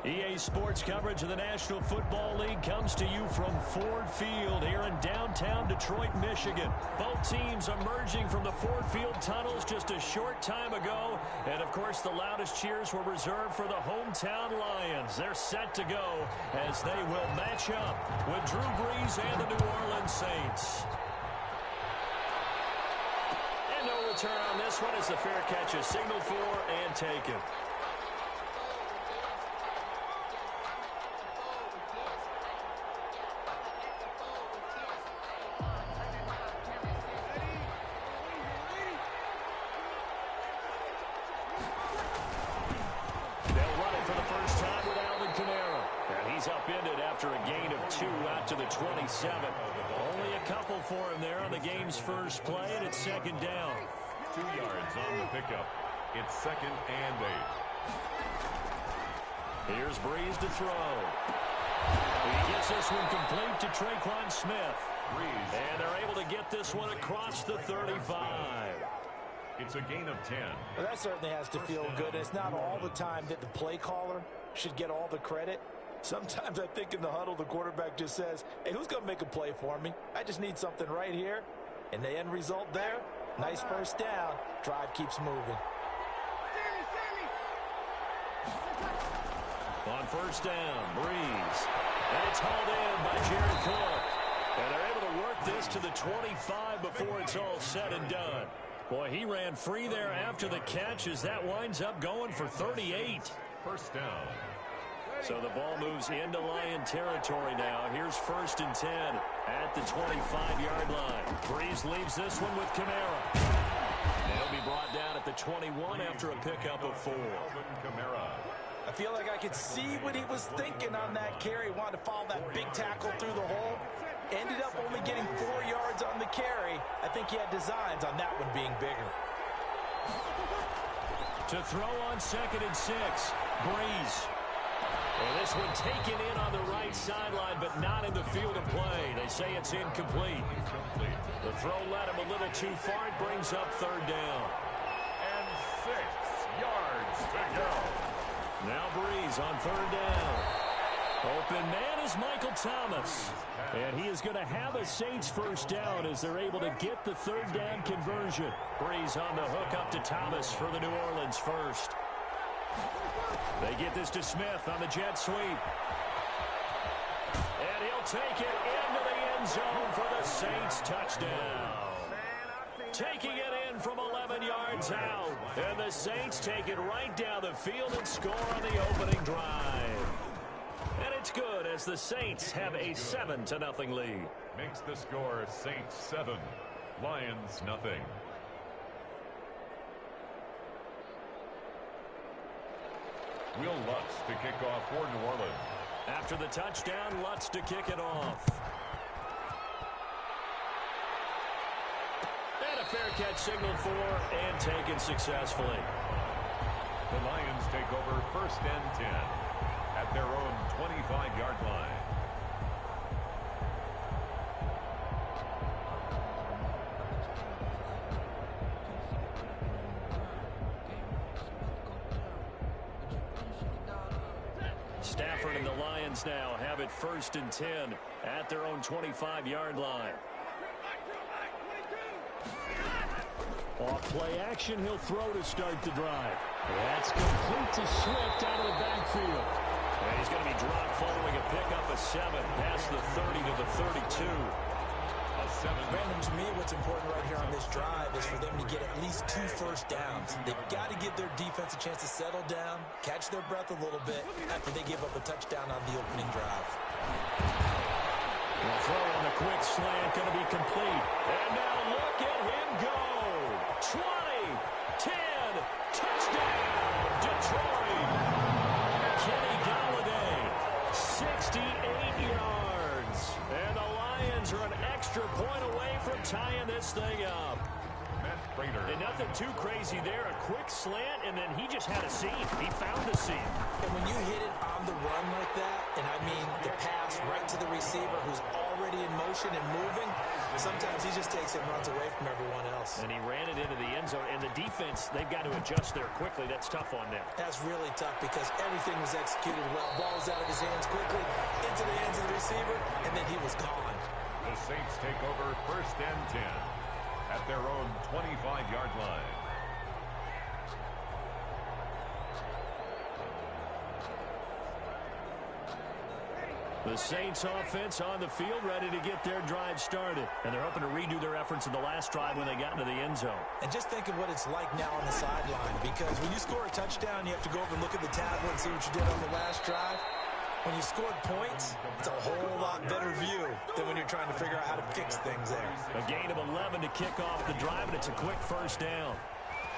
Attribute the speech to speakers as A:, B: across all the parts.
A: EA Sports coverage of the National Football League comes to you from Ford Field here in downtown Detroit, Michigan. Both teams emerging from the Ford Field tunnels just a short time ago. And, of course, the loudest cheers were reserved for the hometown Lions. They're set to go as they will match up with Drew Brees and the New Orleans Saints. And no return on this one as the fair catch is signaled for and taken. To the 27. Only a couple for him there on the game's first play, and it's second down.
B: 2 yards on the pickup. It's 2nd and 8.
A: Here's Brees to throw. He gets this one complete to Tre'Quan Smith.
B: Brees.
A: And they're able to get this one across the 35.
B: It's a gain of 10.
C: Well, that certainly has to feel good. It's not all the time that the play caller should get all the credit. Sometimes I think in the huddle, the quarterback just says, hey, who's going to make a play for me? I just need something right here. And the end result there, nice first down. Drive keeps moving.
A: On first down, Brees. And it's hauled in by Jared Cook. And they're able to work this to the 25 before it's all said and done. Boy, he ran free there after the catch as that winds up going for 38.
B: First down.
A: So the ball moves into Lion territory now. Here's 1st and 10 at the 25-yard line. Brees leaves this one with Kamara. And he'll be brought down at the 21 after a pickup of 4.
C: I feel like I could see what he was thinking on that carry. Wanted to follow that big tackle through the hole. Ended up only getting 4 yards on the carry. I think he had designs on that one being bigger.
A: To throw on 2nd and 6, Brees. And this one taken in on the right sideline, but not in the field of play. They say it's incomplete. The throw led him a little too far. It brings up 3rd down.
B: And 6 yards to go.
A: Now Brees on 3rd down. Open man is Michael Thomas. And he is going to have a Saints first down as they're able to get the 3rd down conversion. Brees on the hook up to Thomas for the New Orleans first. They get this to Smith on the jet sweep. And he'll take it into the end zone for the Saints touchdown. Taking it in from 11 yards out. And the Saints take it right down the field and score on the opening drive. And it's good as the Saints have a 7-0 lead.
B: Makes the score Saints 7, Lions nothing. Will Lutz to kick off for New Orleans.
A: After the touchdown, Lutz to kick it off. And a fair catch signaled for and taken successfully.
B: The Lions take over 1st and 10 at their own 25-yard line.
A: Stafford and the Lions now have it 1st and 10 at their own 25-yard line. Off play action, he'll throw to start the drive. That's complete to Swift out of the backfield. And he's going to be dropped following a pickup of 7 past the 30 to the 32.
C: Brandon, to me, what's important right here on this drive is for them to get at least 2 first downs. They've got to give their defense a chance to settle down, catch their breath a little bit after they give up a touchdown on the opening drive.
A: The throw on the quick slant going to be complete. And now look at him go. 20, 10, touchdown, Detroit. Kenny Golladay, 68 yards. And the Lions are an extra point away from tying this thing up. And nothing too crazy there. A quick slant, and then he just had a seam. He found the seam.
C: And when you hit it on the run like that, and I mean the pass right to the receiver who's already in motion and moving, Sometimes he just takes it and runs away from everyone else.
A: And he ran it into the end zone. And the defense, they've got to adjust there quickly. That's tough on them.
C: That's really tough because everything was executed well. Ball was out of his hands quickly, into the hands of the receiver, and then he was gone.
B: The Saints take over 1st and 10 at their own 25-yard line.
A: The Saints offense on the field, ready to get their drive started. And they're hoping to redo their efforts in the last drive when they got into the end zone.
C: And just think of what it's like now on the sideline, because when you score a touchdown, you have to go over and look at the tablet and see what you did on the last drive. When you scored points, it's a whole lot better view than when you're trying to figure out how to fix things there.
A: A gain of 11 to kick off the drive, and it's a quick first down.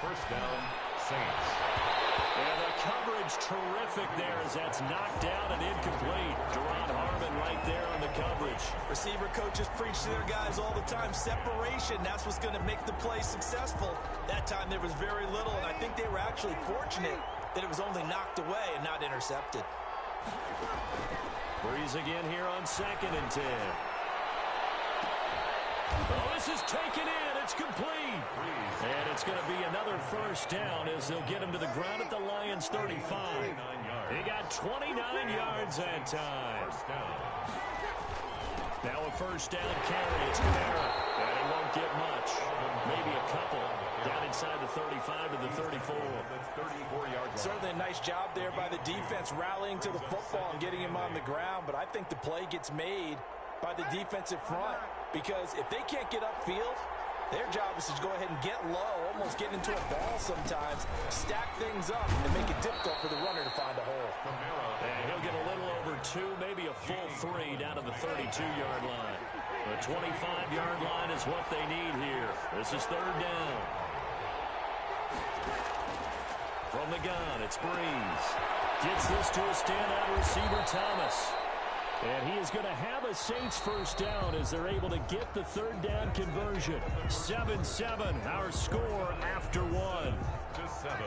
B: First down, Saints.
A: And the coverage terrific there as that's knocked down and incomplete. Jerron Harmon right there on the coverage.
C: Receiver coaches preach to their guys all the time. Separation, that's what's going to make the play successful. That time there was very little, and I think they were actually fortunate that it was only knocked away and not intercepted.
A: Breeze again here on 2nd and 10. Oh, this is taken in. It's complete. And it's going to be another first down as they'll get him to the ground at the Lions' 35. He got 29 yards that time. Now a first down carry. It's Kamara. And he won't get much. Maybe a couple. Down inside the 35 to the 34.
C: Certainly a nice job there by the defense rallying to the football and getting him on the ground. But I think the play gets made by the defensive front, because if they can't get upfield, their job is to go ahead and get low, almost get into a ball sometimes, stack things up, and make it difficult for the runner to find a hole.
A: And he'll get a little over 2, maybe a full 3 down to the 32-yard line. The 25-yard line is what they need here. This is 3rd down. From the gun, it's Breeze. Gets this to a standout receiver, Thomas. And he is going to have a Saints first down as they're able to get the 3rd down conversion. 7-7, our score after 1.
B: To 7.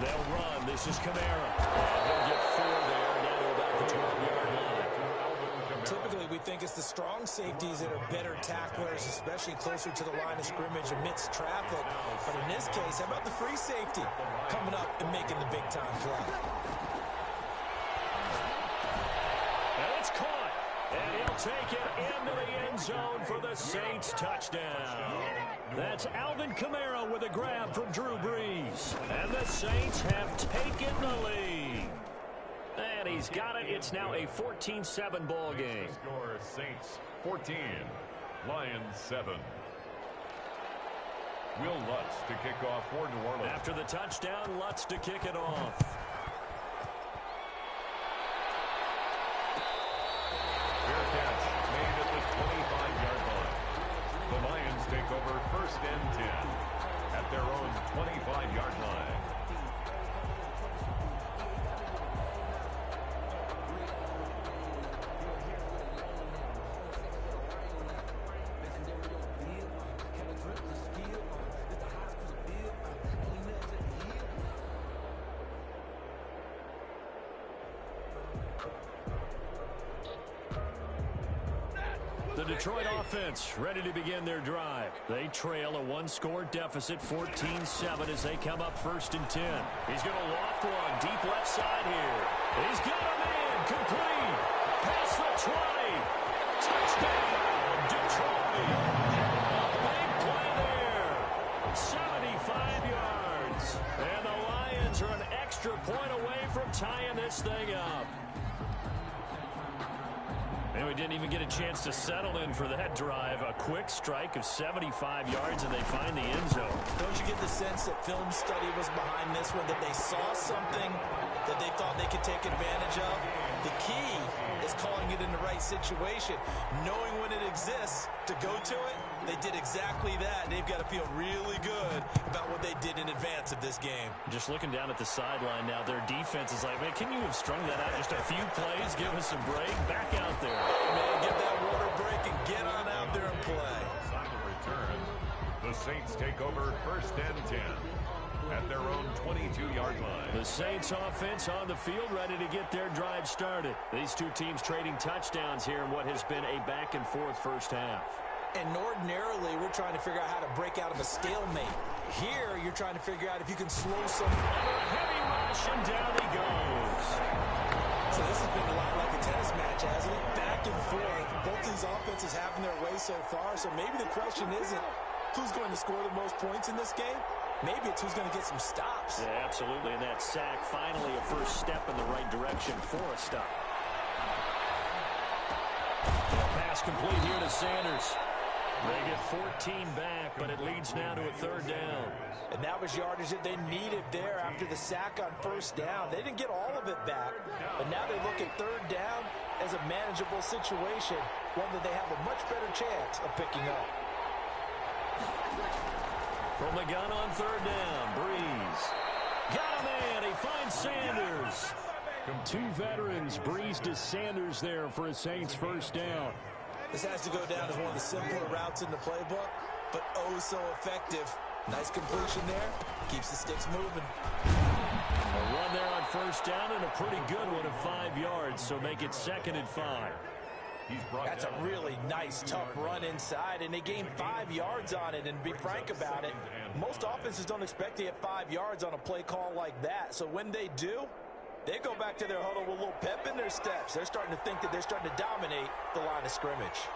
A: They'll run. This is Kamara. And he'll get 4 there down to about the 12-yard line.
C: Typically, we think it's the strong safeties that are better tacklers, especially closer to the line of scrimmage amidst traffic. But in this case, how about the free safety coming up and making the big-time play?
A: And it's caught. And he'll take it into the end zone for the Saints touchdown. That's Alvin Kamara with a grab from Drew Brees. And the Saints have taken the lead. And he's got it. It's now a 14-7 ball game.
B: Score Saints 14, Lions 7. Will Lutz to kick off for New Orleans.
A: After the touchdown, Lutz to kick it off.
B: Fair catch made at the 25-yard line. The Lions take over 1st and 10 at their own 25-yard line.
A: The Detroit offense ready to begin their drive. They trail a 1-score deficit, 14-7, as they come up 1st and 10. He's going to loft one deep left side here. He's got a man complete. Past the 20. Touchdown, Detroit. Big play there. 75 yards. And the Lions are an extra point away from tying this thing up. And we didn't even get a chance to settle in for that drive. A quick strike of 75 yards, and they find the end zone.
C: Don't you get the sense that film study was behind this one, that they saw something that they thought they could take advantage of? The key is calling it in the right situation. Knowing when it exists to go to it, they did exactly that. They've got to feel really good about what they did in advance of this game.
A: Just looking down at the sideline now, their defense is like, man, can you have strung that out just a few plays? Give us a break. Back out there.
C: Man, get that water break and get on out there and play.
B: On the return, the Saints take over 1st and 10 at their own 22-yard line.
A: The Saints offense on the field, ready to get their drive started. These two teams trading touchdowns here in what has been a back-and-forth first half.
C: And ordinarily, we're trying to figure out how to break out of a stalemate. Here, you're trying to figure out if you can slow some.
A: Under a heavy rush, and down he goes.
C: So this has been a lot like a tennis match, hasn't it? Back and forth. Both these offenses having their way so far. So maybe the question isn't who's going to score the most points in this game. Maybe it's who's going to get some stops.
A: Yeah, absolutely. And that sack, finally a first step in the right direction for a stop. Pass complete here to Sanders. They get 14 back, but it leads now to a third down.
C: And that was yardage that they needed there after the sack on first down. They didn't get all of it back, but now they look at third down as a manageable situation, one that they have a much better chance of picking up.
A: From the gun on third down, Breeze. Got a man, he finds Sanders. Two veterans, Breeze to Sanders there for a Saints first down.
C: This has to go down as one of the simpler routes in the playbook, but oh so effective. Nice completion there. Keeps the sticks moving.
A: A run there on first down and a pretty good one of 5 yards, so make it 2nd and 5.
C: That's a really nice, tough run inside, and they gained 5 yards on it. And to be frank about it, most offenses don't expect to get 5 yards on a play call like that. So when they do, they go back to their huddle with a little pep in their steps. They're starting to think that they're starting to dominate the line of scrimmage.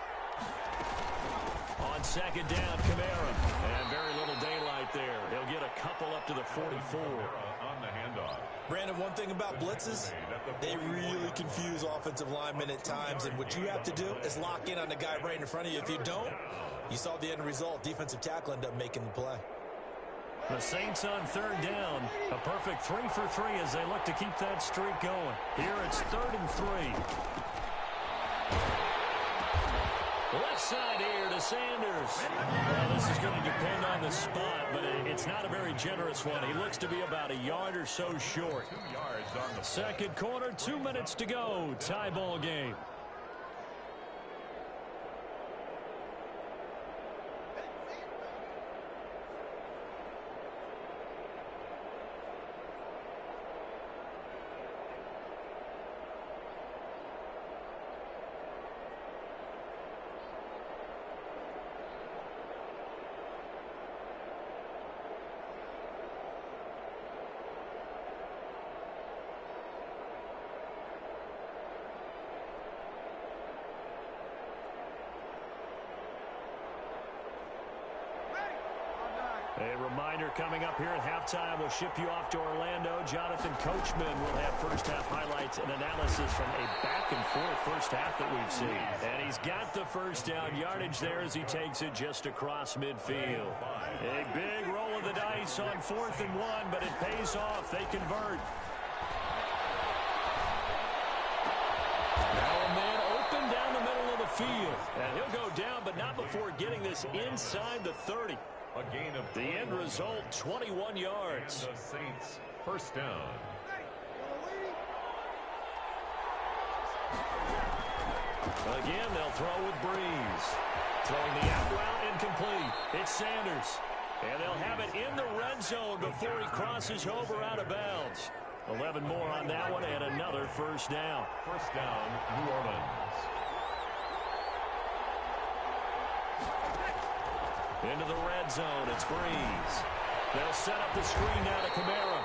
A: On second down, Kamara. And very little daylight there. He'll get a couple up to the 44.
B: On the handoff.
C: Brandon, one thing about blitzes, they really confuse offensive linemen at times. And what you have to do is lock in on the guy right in front of you. If you don't, you saw the end result. Defensive tackle ended up making the play.
A: The Saints on third down. A perfect 3 for 3 as they look to keep that streak going. Here it's 3rd and 3. Left side here to Sanders. Well, this is going to depend on the spot, but it's not a very generous one. He looks to be about a yard or so short.
B: 2 yards on the
A: Second quarter, 2 minutes to go. Tie ball game. A reminder coming up here at halftime. We'll ship you off to Orlando. Jonathan Coachman will have first half highlights and analysis from a back-and-forth first half that we've seen. And he's got the first down yardage there as he takes it just across midfield. A big roll of the dice on 4th and 1, but it pays off. They convert. Now a man open down the middle of the field. And he'll go down, but not before getting this inside the 30.
B: A gain of
A: the end result, 21 yards.
B: The Saints first down.
A: Again, they'll throw with Breeze. Throwing the out route incomplete. It's Sanders. And they'll have it in the red zone before he crosses over out of bounds. 11 more on that one and another first down.
B: First down, New Orleans.
A: Into the red zone, it's Breeze. They'll set up the screen now to Kamara.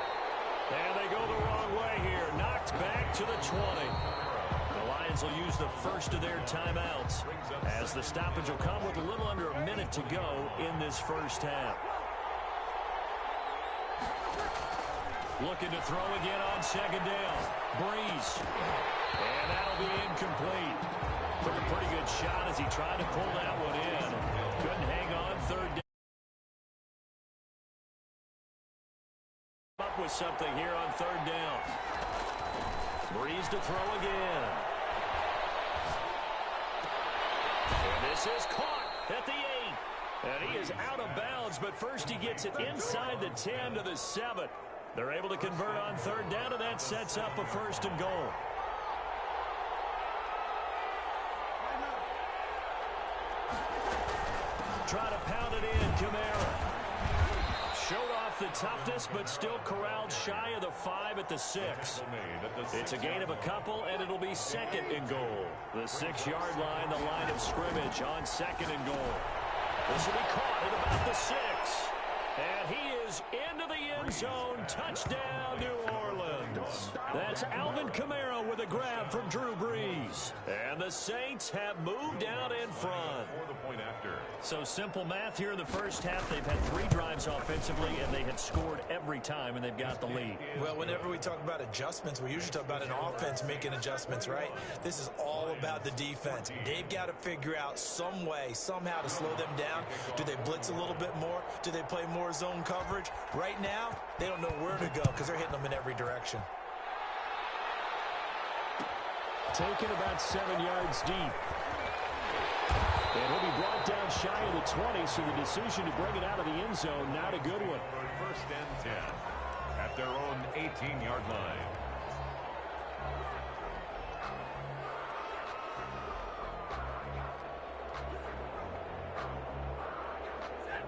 A: And they go the wrong way here. Knocked back to the 20. The Lions will use the first of their timeouts as the stoppage will come with a little under a minute to go in this first half. Looking to throw again on second down. Breeze. And that'll be incomplete. Took a pretty good shot as he tried to pull that one in. Couldn't hang on third down. Up with something here on third down. Breeze to throw again. And this is caught at the 8. And he is out of bounds, but first he gets it inside the 10 to the 7. They're able to convert on third down, and that sets up a 1st and goal. Try to pound it in, Kamara. Showed off the toughness, but still corralled shy of the 5 at the 6. It's a gain of a couple, and it'll be second and goal. The 6-yard line, the line of scrimmage on second and goal. This will be caught at about the 6. And he is into the end zone. Touchdown, New Orleans. That's Alvin Kamara with a grab from Drew Brees. And the Saints have moved out in front. So simple math here in the first half. They've had 3 drives offensively, and they have scored every time, and they've got the lead.
C: Well, whenever we talk about adjustments, we usually talk about an offense making adjustments, right? This is all about the defense. They've got to figure out some way, somehow to slow them down. Do they blitz a little bit more? Do they play more zone coverage? Right now, they don't know where to go because they're hitting them in every direction.
A: Taken about 7 yards deep. And he'll be brought down shy of the 20, so the decision to bring it out of the end zone, not a good one.
B: First and 10 at their own 18-yard line.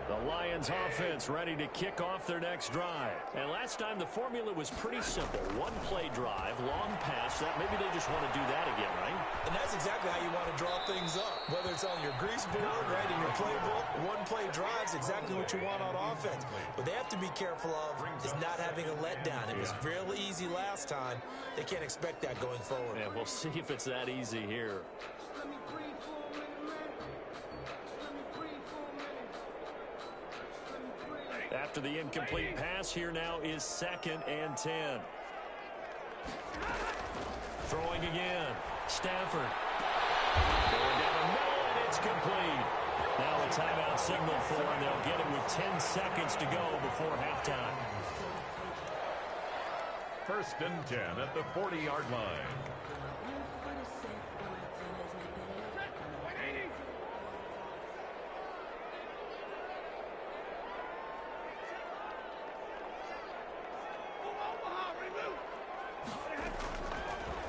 A: The Lions offense ready to kick off their next drive. And last time the formula was pretty simple. One-play drive, long pass. That maybe they just want to do that again, right?
C: And that's exactly how you want to draw things up. Whether it's on your grease board, right, in your playbook, one-play drive's exactly what you want on offense. What they have to be careful of is not having a letdown. It was real easy last time. They can't expect that going forward.
A: Yeah, we'll see if it's that easy here. After the incomplete pass, here now is 2nd and 10. Throwing again. Stafford. Going down the middle, and it's complete. Now a timeout signal for them. They'll get it with 10 seconds to go before halftime.
B: First and 10 at the 40-yard line.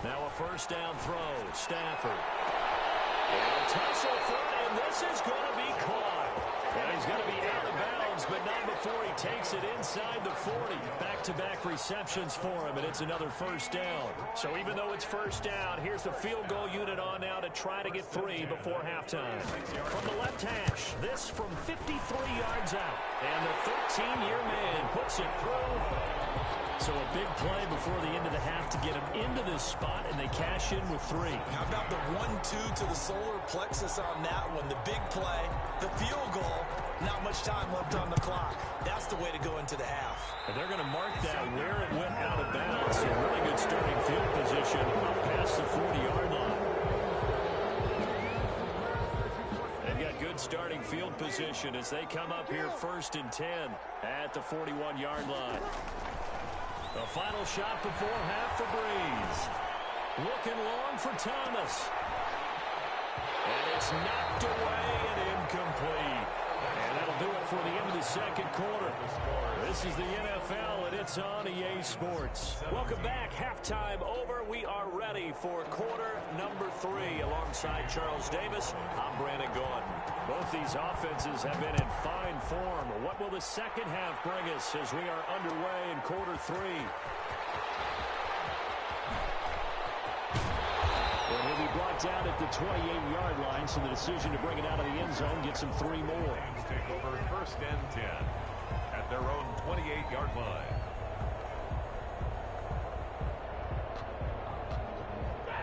A: Now a first down throw. Stafford. And tussle front, and this is going to be caught. And he's going to be out of bounds, but not before he takes it inside the 40. Back-to-back receptions for him, and it's another first down. So even though it's first down, here's the field goal unit on now to try to get 3 before halftime. From the left hash, this from 53 yards out. And the 13-year man puts it through. So a big play before the end of the half to get him into this spot, and they cash in with 3.
C: How about the 1-2 to the solar plexus on that one? The big play, the field goal, not much time left on the clock. That's the way to go into the half.
A: And they're going to mark that where it went out of bounds. So really good starting field position up past the 40-yard line. They've got good starting field position as they come up here 1st and 10 at the 41-yard line. The final shot before half for Brees. Looking long for Thomas. And it's knocked away and incomplete. And that'll do it for the end of the second quarter. This is the NFL, and it's on EA Sports. Welcome back. Halftime over. We are ready for quarter number 3. Alongside Charles Davis, I'm Brandon Gaudin. Both these offenses have been in fine form. What will the second half bring us as we are underway in quarter 3? And he'll be brought down at the 28-yard line, so the decision to bring it out of the end zone gets him 3 more.
B: Take over 1st and 10 at their own 28-yard line.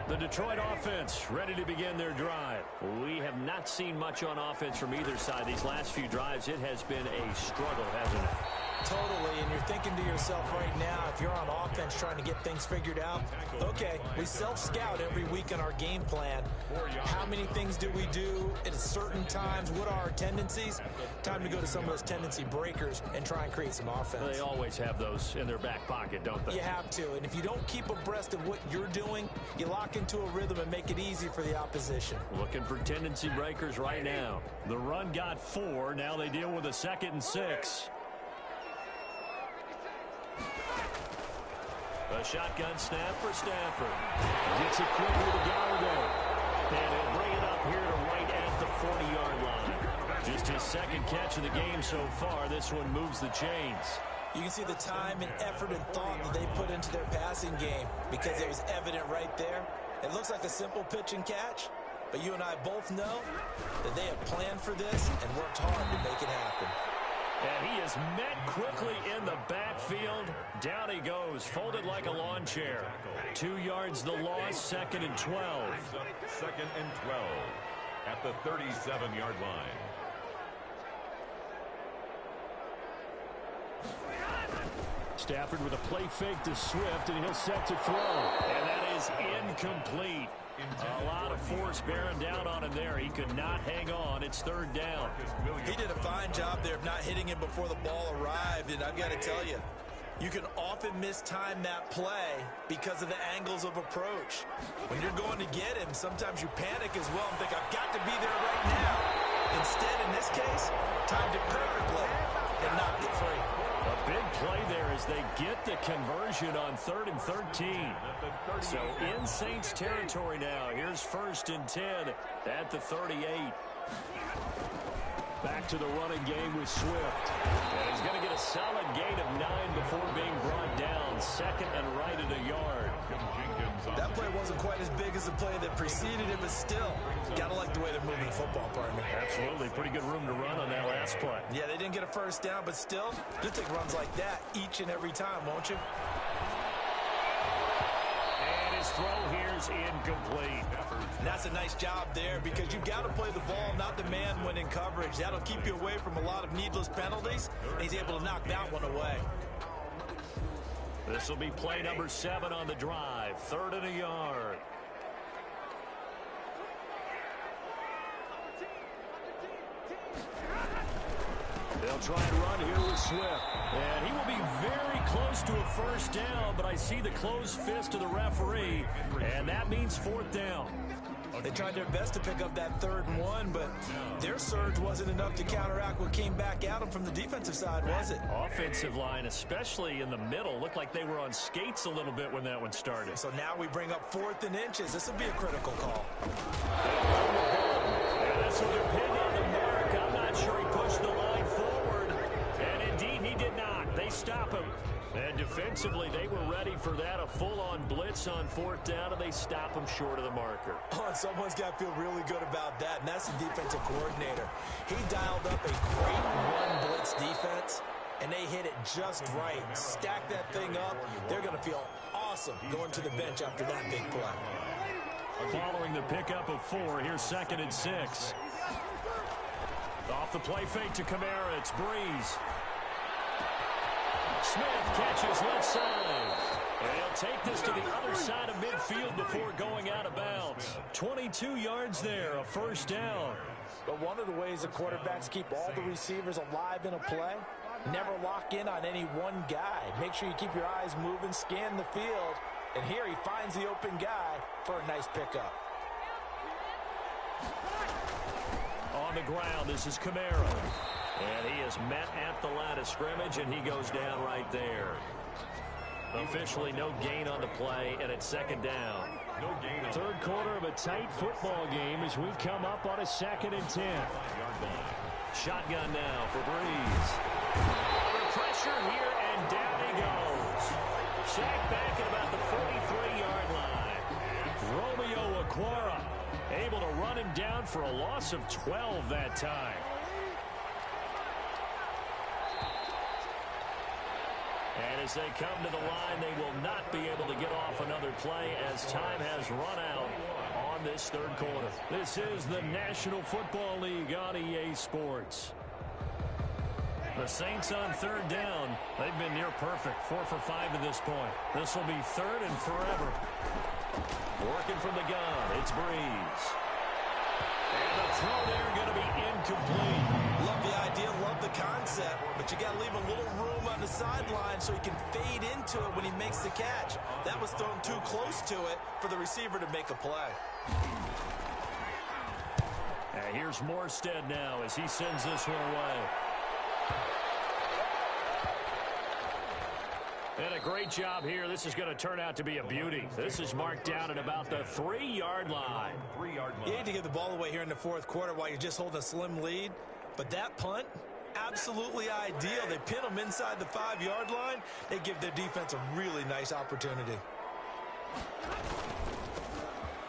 A: The Detroit offense ready to begin their drive. We have not seen much on offense from either side. These last few drives, it has been a struggle, hasn't it?
C: Totally, and you're thinking to yourself right now, if you're on offense trying to get things figured out, okay, we self-scout every week in our game plan. How many things do we do at certain times? What are our tendencies? Time to go to some of those tendency breakers and try and create some offense.
A: They always have those in their back pocket, don't they?
C: You have to, and if you don't keep abreast of what you're doing, you lock into a rhythm and make it easy for the opposition.
A: Looking for tendency breakers right now. The run got 4. Now they deal with a 2nd and 6. A shotgun snap for Stafford. Gets it quickly to Golladay. And he'll bring it up here to right at the 40-yard line. Just his 2nd catch of the game so far. This one moves the chains.
C: You can see the time and effort and thought that they put into their passing game because it was evident right there. It looks like a simple pitch and catch, but you and I both know that they have planned for this and worked hard to make it happen.
A: And he is met quickly in the backfield. Down he goes, folded like a lawn chair. 2 yards the loss, 2nd and 12.
B: 2nd and 12 at the 37-yard line.
A: Stafford with a play fake to Swift, and he'll set to throw. And that is incomplete. A lot of force bearing down on him there. He could not hang on. It's 3rd down.
C: He did a fine job there of not hitting him before the ball arrived, and I've got to tell you, you can often mistime that play because of the angles of approach. When you're going to get him, sometimes you panic as well and think, I've got to be there right now. Instead, in this case, timed it perfectly and knocked it free.
A: A big play there as they get the conversion on 3rd and 13. So in Saints territory now. Here's 1st and 10 at the 38. Back to the running game with Swift. And he's going to get a solid gain of 9 before being brought down. 2nd and right at a yard.
C: That play wasn't quite as big as the play that preceded it, but still, got to like the way they're moving the football, partner.
A: Absolutely. Pretty good room to run on that last play.
C: Yeah, they didn't get a 1st down, but still, you'll take runs like that each and every time, won't you?
A: And his throw here's incomplete.
C: And that's a nice job there because you've got to play the ball, not the man when in coverage. That'll keep you away from a lot of needless penalties, and he's able to knock that one away.
A: This will be play number 7 on the drive. 3rd and a yard. They'll try and run here with Swift. And he will be very close to a 1st down, but I see the closed fist of the referee, and that means 4th down.
C: They tried their best to pick up that 3rd and 1, but their surge wasn't enough to counteract what came back at them from the defensive side, was it?
A: Offensive line, especially in the middle, looked like they were on skates a little bit when that one started.
C: So now we bring up 4th and inches. This will be a critical call.
A: Yeah, that's what they're pinned on the mark. I'm not sure he pushed the line forward, and indeed he did not. They stop him. And defensively, they were ready for that, a full-on blitz on 4th down, and they stop him short of the marker.
C: Oh, and someone's got to feel really good about that, and that's the defensive coordinator. He dialed up a great run blitz defense, and they hit it just right. Stack that thing up. They're going to feel awesome going to the bench after that big play.
A: Following the pickup of 4, here's 2nd and 6. Off the play fake to Kamara, it's Breeze. Smith catches left side. And he'll take this to the other side of midfield before going out of bounds. 22 yards there, a 1st down.
C: But one of the ways the quarterbacks keep all the receivers alive in a play, never lock in on any one guy. Make sure you keep your eyes moving, scan the field. And here he finds the open guy for a nice pickup.
A: On the ground, this is Kamara. And he is met at the line of scrimmage, and he goes down right there. Officially no gain on the play, and it's 2nd down.
B: No gain.
A: 3rd quarter of a tight football game as we come up on a 2nd and 10. Shotgun now for Breeze. Under pressure here, and down he goes. Sacked back at about the 43-yard line. Romeo Okwara able to run him down for a loss of 12 that time. And as they come to the line, they will not be able to get off another play as time has run out on this 3rd quarter. This is the National Football League on EA Sports. The Saints on 3rd down. They've been near perfect, 4 for 5 to this point. This will be 3rd and forever. Working from the gun, it's Breeze. And the throw there going to be incomplete.
C: Love the idea, love the concept, but you got to leave a little room on the sideline so he can fade into it when he makes the catch. That was thrown too close to it for the receiver to make a play.
A: And here's Morstead now as he sends this one away. And a great job here. This is going to turn out to be a beauty. This is marked down at about the 3-yard line.
B: 3-yard line.
C: You hate to give the ball away here in the 4th quarter while you're just holding a slim lead, but that punt, absolutely ideal. They pin them inside the 5-yard line. They give their defense a really nice opportunity.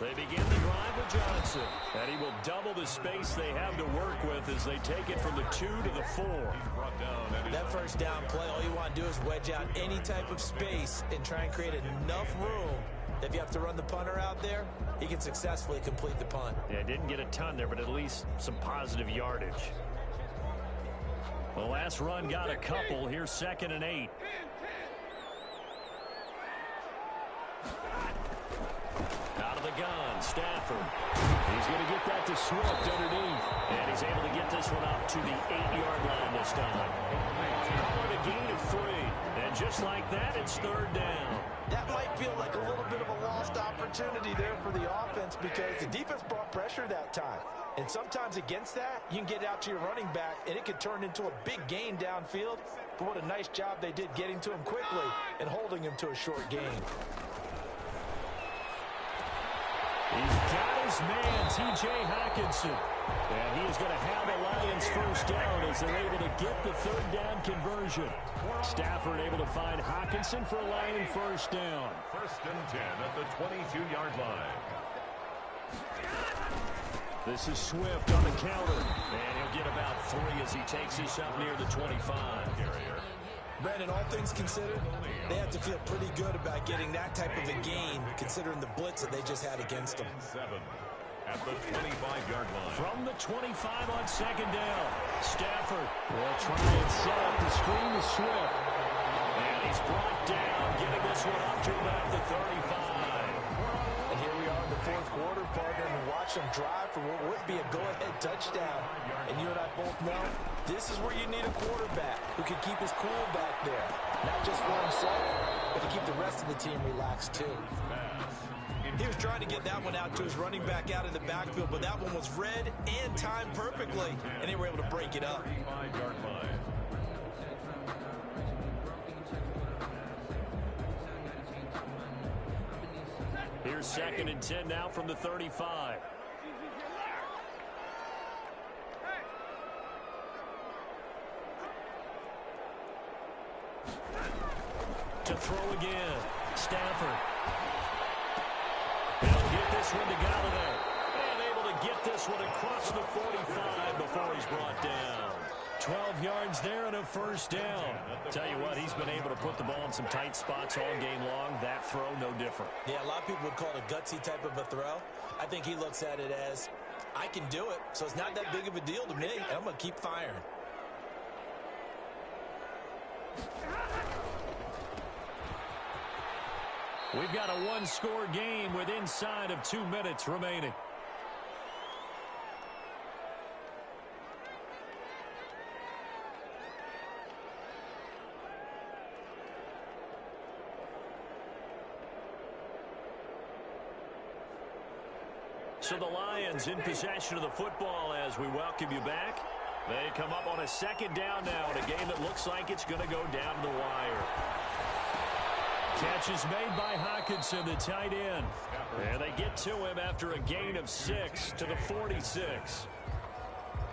A: They begin the drive with Johnson, and he will double the space they have to work with as they take it from the 2 to the 4.
C: That first down play, all you want to do is wedge out any type of space and try and create enough room that if you have to run the punter out there, he can successfully complete the punt.
A: Yeah, didn't get a ton there, but at least some positive yardage. The last run got a couple. Here's 2nd and 8. Out of the gun, Stafford. He's going to get that to Swift underneath. And he's able to get this one up to the 8-yard line this time. Call it a gain of 3. And just like that, it's 3rd down.
C: That might feel like a little bit of a lost opportunity there for the offense because the defense brought pressure that time. And sometimes against that, you can get out to your running back, and it could turn into a big gain downfield. But what a nice job they did getting to him quickly and holding him to a short gain.
A: He's got his man, T.J. Hockenson. And he is going to have the Lions first down as they're able to get the 3rd down conversion. Stafford able to find Hockenson for a Lion first down.
B: 1st and 10 at the 22-yard line.
A: This is Swift on the counter. And he'll get about 3 as he takes this up near the 25.
C: Brandon, all things considered, they have to feel pretty good about getting that type of a gain considering the blitz that they just had against them.
B: 7 at the 25-yard line.
A: From the 25 on 2nd down, Stafford will try and set up the screen to Swift. And he's brought down, getting this one up to about the 35.
C: And here we are in the 4th quarter, partner, and watch them drive for what would be a go-ahead touchdown. And you and I both know this is where you need a quarterback who can keep his cool back there. Not just for himself, but to keep the rest of the team relaxed too. He was trying to get that one out to his running back out in the backfield, but that one was read and timed perfectly, and they were able to break it up.
B: 5-yard line.
A: Here's 2nd and 10 now from the 35. To throw again, Stafford. He'll get this one to Galladay. And able to get this one across the 45 before he's brought down. 12 yards there and a first down. Tell you what, he's been able to put the ball in some tight spots all game long. That throw, no different.
C: Yeah, a lot of people would call it a gutsy type of a throw. I think he looks at it as, I can do it, so it's not that big of a deal to me, and I'm going to keep firing.
A: We've got a one-score game with inside of 2 minutes remaining. So the Lions in possession of the football as we welcome you back. They come up on a 2nd down now in a game that looks like it's going to go down to the wire. Catch is made by Hockenson, the tight end. And they get to him after a gain of 6 to the 46.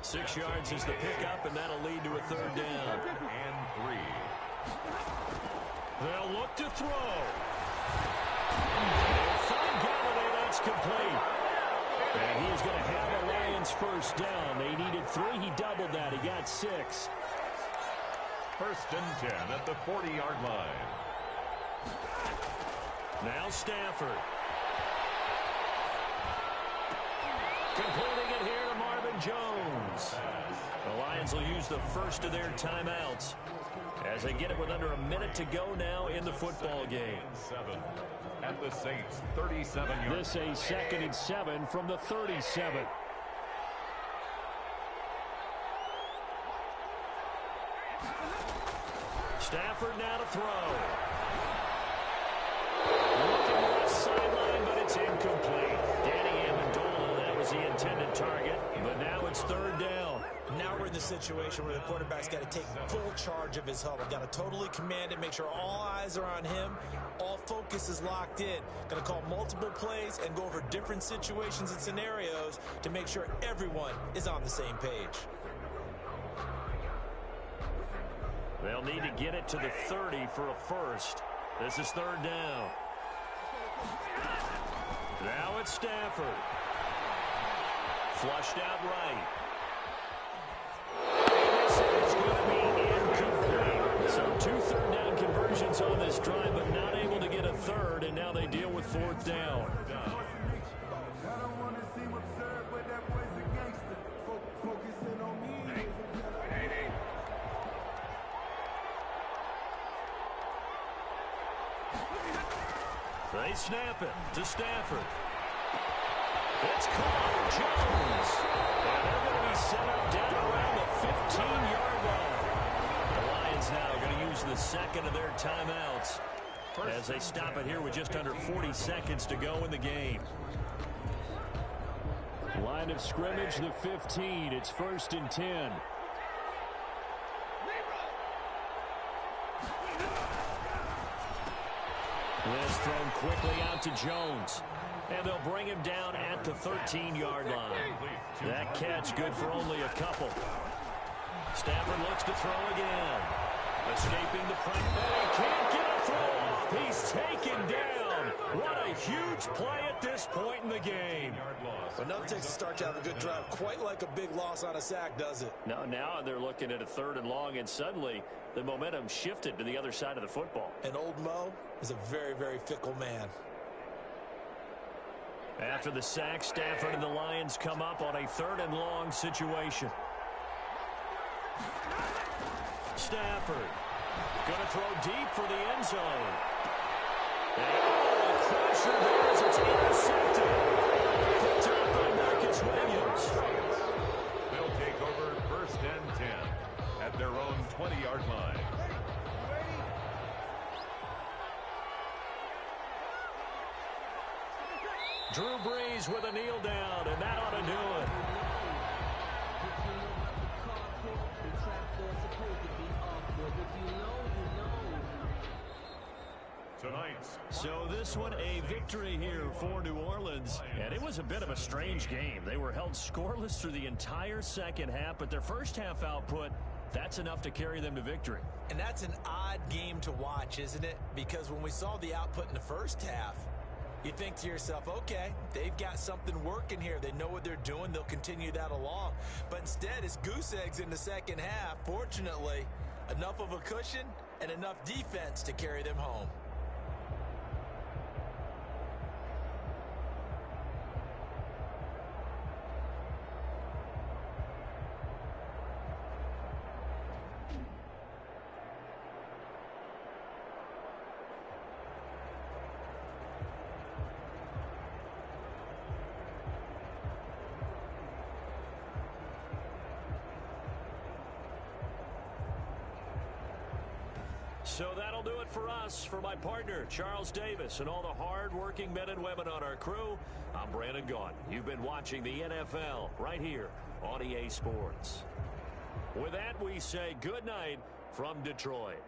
A: 6 yards is the pickup, and that'll lead to a 3rd down.
B: And 3.
A: They'll look to throw. They'll find Galladay, that's complete. And he is going to have a Lions first down. They needed 3. He doubled that. He got 6.
B: 1st and 10 at the 40-yard line.
A: Now Stafford. Completing it here to Marvin Jones. The Lions will use the first of their timeouts as they get it with under a minute to go now in the football game.
B: 7 at the Saints 37-yard.
A: This a 2nd and 7 from the 37. Stafford now to throw. Looking left sideline, but it's incomplete. Danny Amendola, that was the intended target, but now it's 3rd down.
C: Now we're in the situation where the quarterback's got to take full charge of his huddle. Got to totally command it, make sure all eyes are on him. All focus is locked in. Going to call multiple plays and go over different situations and scenarios to make sure everyone is on the same page.
A: They'll need to get it to the 30 for a first. This is third down. Now it's Stafford. Flushed out right. This is going to be incomplete. So 2 third-down conversions on this drive, but not able to get a third, and now they deal with fourth down. They snap it to Stafford. It's caught. Jones. And they're going to be set up down around the 15-yard line. The Lions now going to use the second of their timeouts as they stop it here with just under 40 seconds to go in the game. Line of scrimmage, the 15. It's 1st and 10. This thrown quickly out to Jones. And they'll bring him down at the 13-yard line. That catch good for only a couple. Stafford looks to throw again. Escaping the pressure. He can't get a throw off. He's taken down. What a huge play at this point in the game.
C: Enough takes to start to have a good drive. Quite like a big loss on a sack, does it?
A: Now they're looking at a 3rd and long, and suddenly the momentum shifted to the other side of the football.
C: And old Mo is a very, very fickle man.
A: After the sack, Stafford and the Lions come up on a 3rd and long situation. Stafford going to throw deep for the end zone. And pressure there as it's intercepted. Picked up by Marcus Williams.
B: They'll take over 1st and 10 at their own 20-yard line.
A: Drew Brees with a kneel down, and that ought to do it.
B: Tonight's.
A: So this one, a victory here for New Orleans. And it was a bit of a strange game. They were held scoreless through the entire second half, but their first half output, that's enough to carry them to victory.
C: And that's an odd game to watch, isn't it? Because when we saw the output in the first half, you think to yourself, okay, they've got something working here. They know what they're doing. They'll continue that along. But instead, it's goose eggs in the second half. Fortunately, enough of a cushion and enough defense to carry them home.
A: So that'll do it for us. For my partner, Charles Davis, and all the hard-working men and women on our crew, I'm Brandon Gaudin. You've been watching the NFL right here on EA Sports. With that, we say good night from Detroit.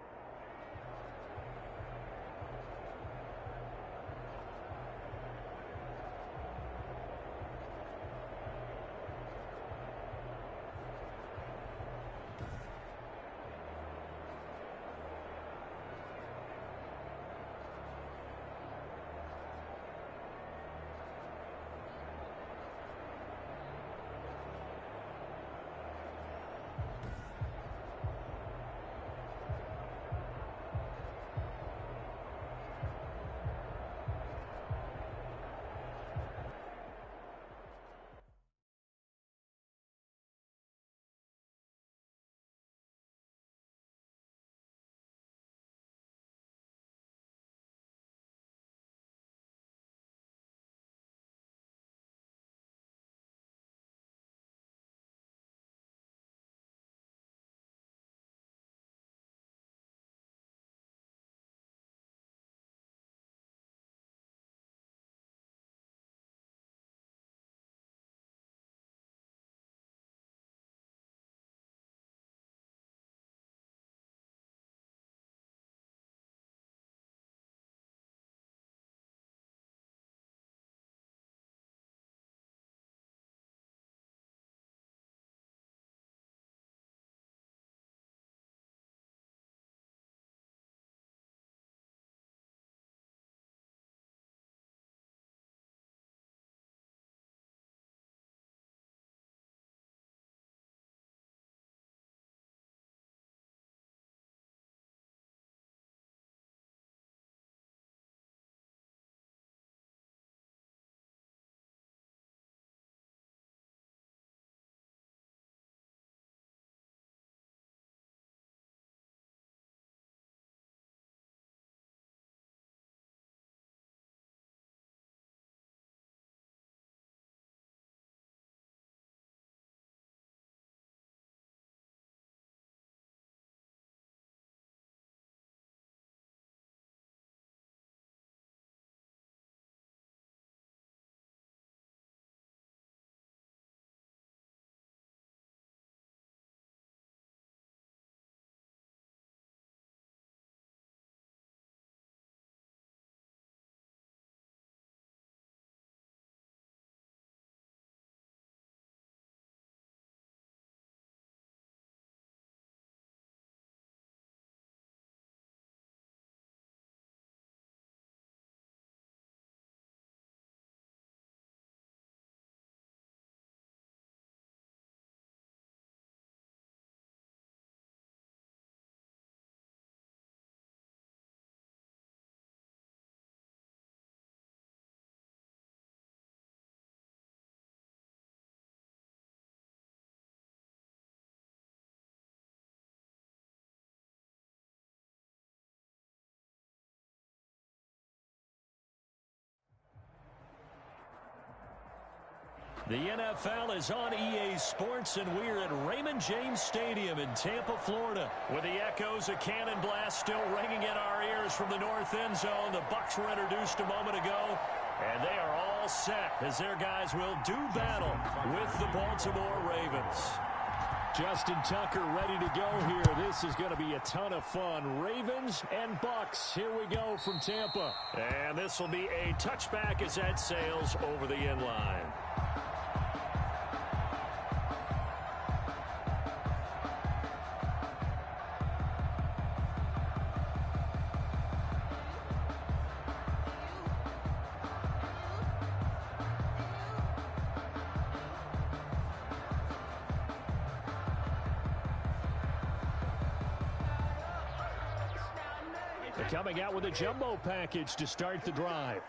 A: The NFL is on EA Sports, and we're at Raymond James Stadium in Tampa, Florida. With the echoes of Cannon Blast still ringing in our ears from the north end zone, the Bucs were introduced a moment ago, and they are all set as their guys will do battle with the Baltimore Ravens. Justin Tucker ready to go here. This is going to be a ton of fun. Ravens and Bucs, here we go from Tampa. And this will be a touchback as that sails over the end line. Coming out with a jumbo package to start the drive.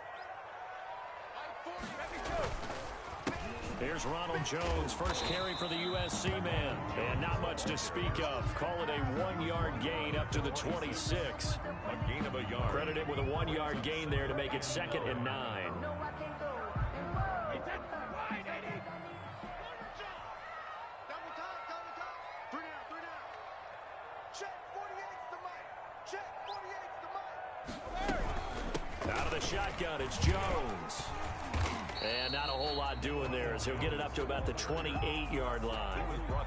A: Here's Ronald Jones, first carry for the USC man. And not much to speak of. Call it a 1-yard gain up to the 26.
B: A gain of a yard.
A: Credited with a 1-yard gain there to make it 2nd and 9. Out of the shotgun, it's Jones. And not a whole lot doing there as he'll get it up to about the 28-yard line.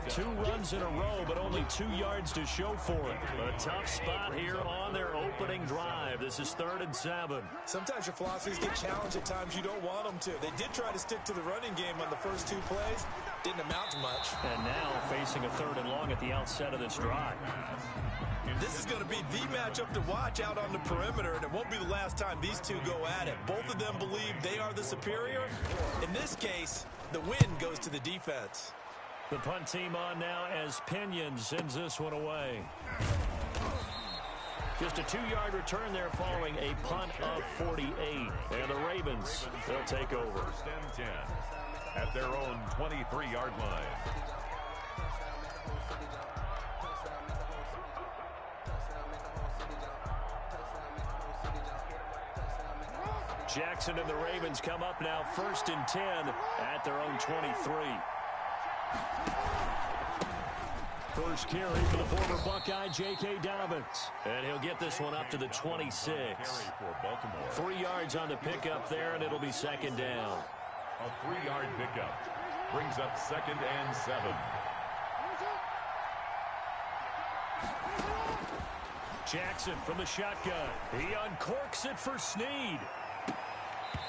A: 2 runs in a row, but only 2 yards to show for it. A tough spot here on their opening drive. This is 3rd and 7.
C: Sometimes your philosophies get challenged at times you don't want them to. They did try to stick to the running game on the first 2 plays. Didn't amount to much.
A: And now facing a 3rd and long at the outset of this drive.
C: This is going to be the matchup to watch out on the perimeter, and it won't be the last time these two go at it. Both of them believe they are the superior. In this case, the win goes to the defense.
A: The punt team on now as Pinion sends this one away. Just a 2-yard return there following a punt of 48. And the Ravens will take over.
B: 1st and 10 at their own 23-yard line.
A: Jackson and the Ravens come up now 1st and 10 at their own 23. First carry for the former Buckeye, J.K. Dobbins. And he'll get this one up to the 26. 3 yards on the pickup there, and it'll be 2nd down.
B: A 3-yard pickup brings up 2nd and 7.
A: Jackson from the shotgun. He uncorks it for Snead.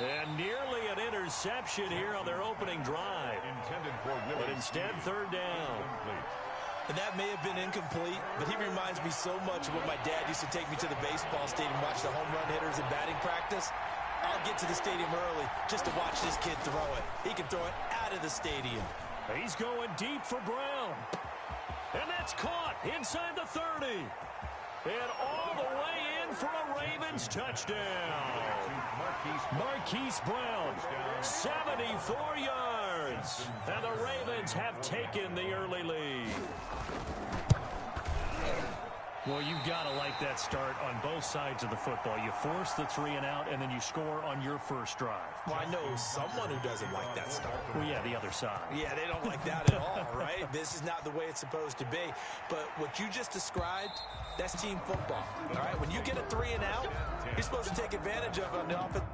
A: And nearly an interception here on their opening drive.
B: Intended for Willie.
A: But instead, 3rd down.
C: And that may have been incomplete, but he reminds me so much of when my dad used to take me to the baseball stadium, watch the home run hitters in batting practice. I'll get to the stadium early just to watch this kid throw it. He can throw it out of the stadium.
A: He's going deep for Brown. And that's caught inside the 30. And all the way in for a Ravens touchdown. Marquise Brown, 74 yards. And the Ravens have taken the early lead. Well, you've got to like that start on both sides of the football. You force the 3 and out, and then you score on your first drive.
C: Well, I know someone who doesn't like that start.
A: Well, yeah, the other side.
C: Yeah, they don't like that at all, right? This is not the way it's supposed to be. But what you just described, that's team football, all right? When you get a 3 and out, you're supposed to take advantage of it on the offense.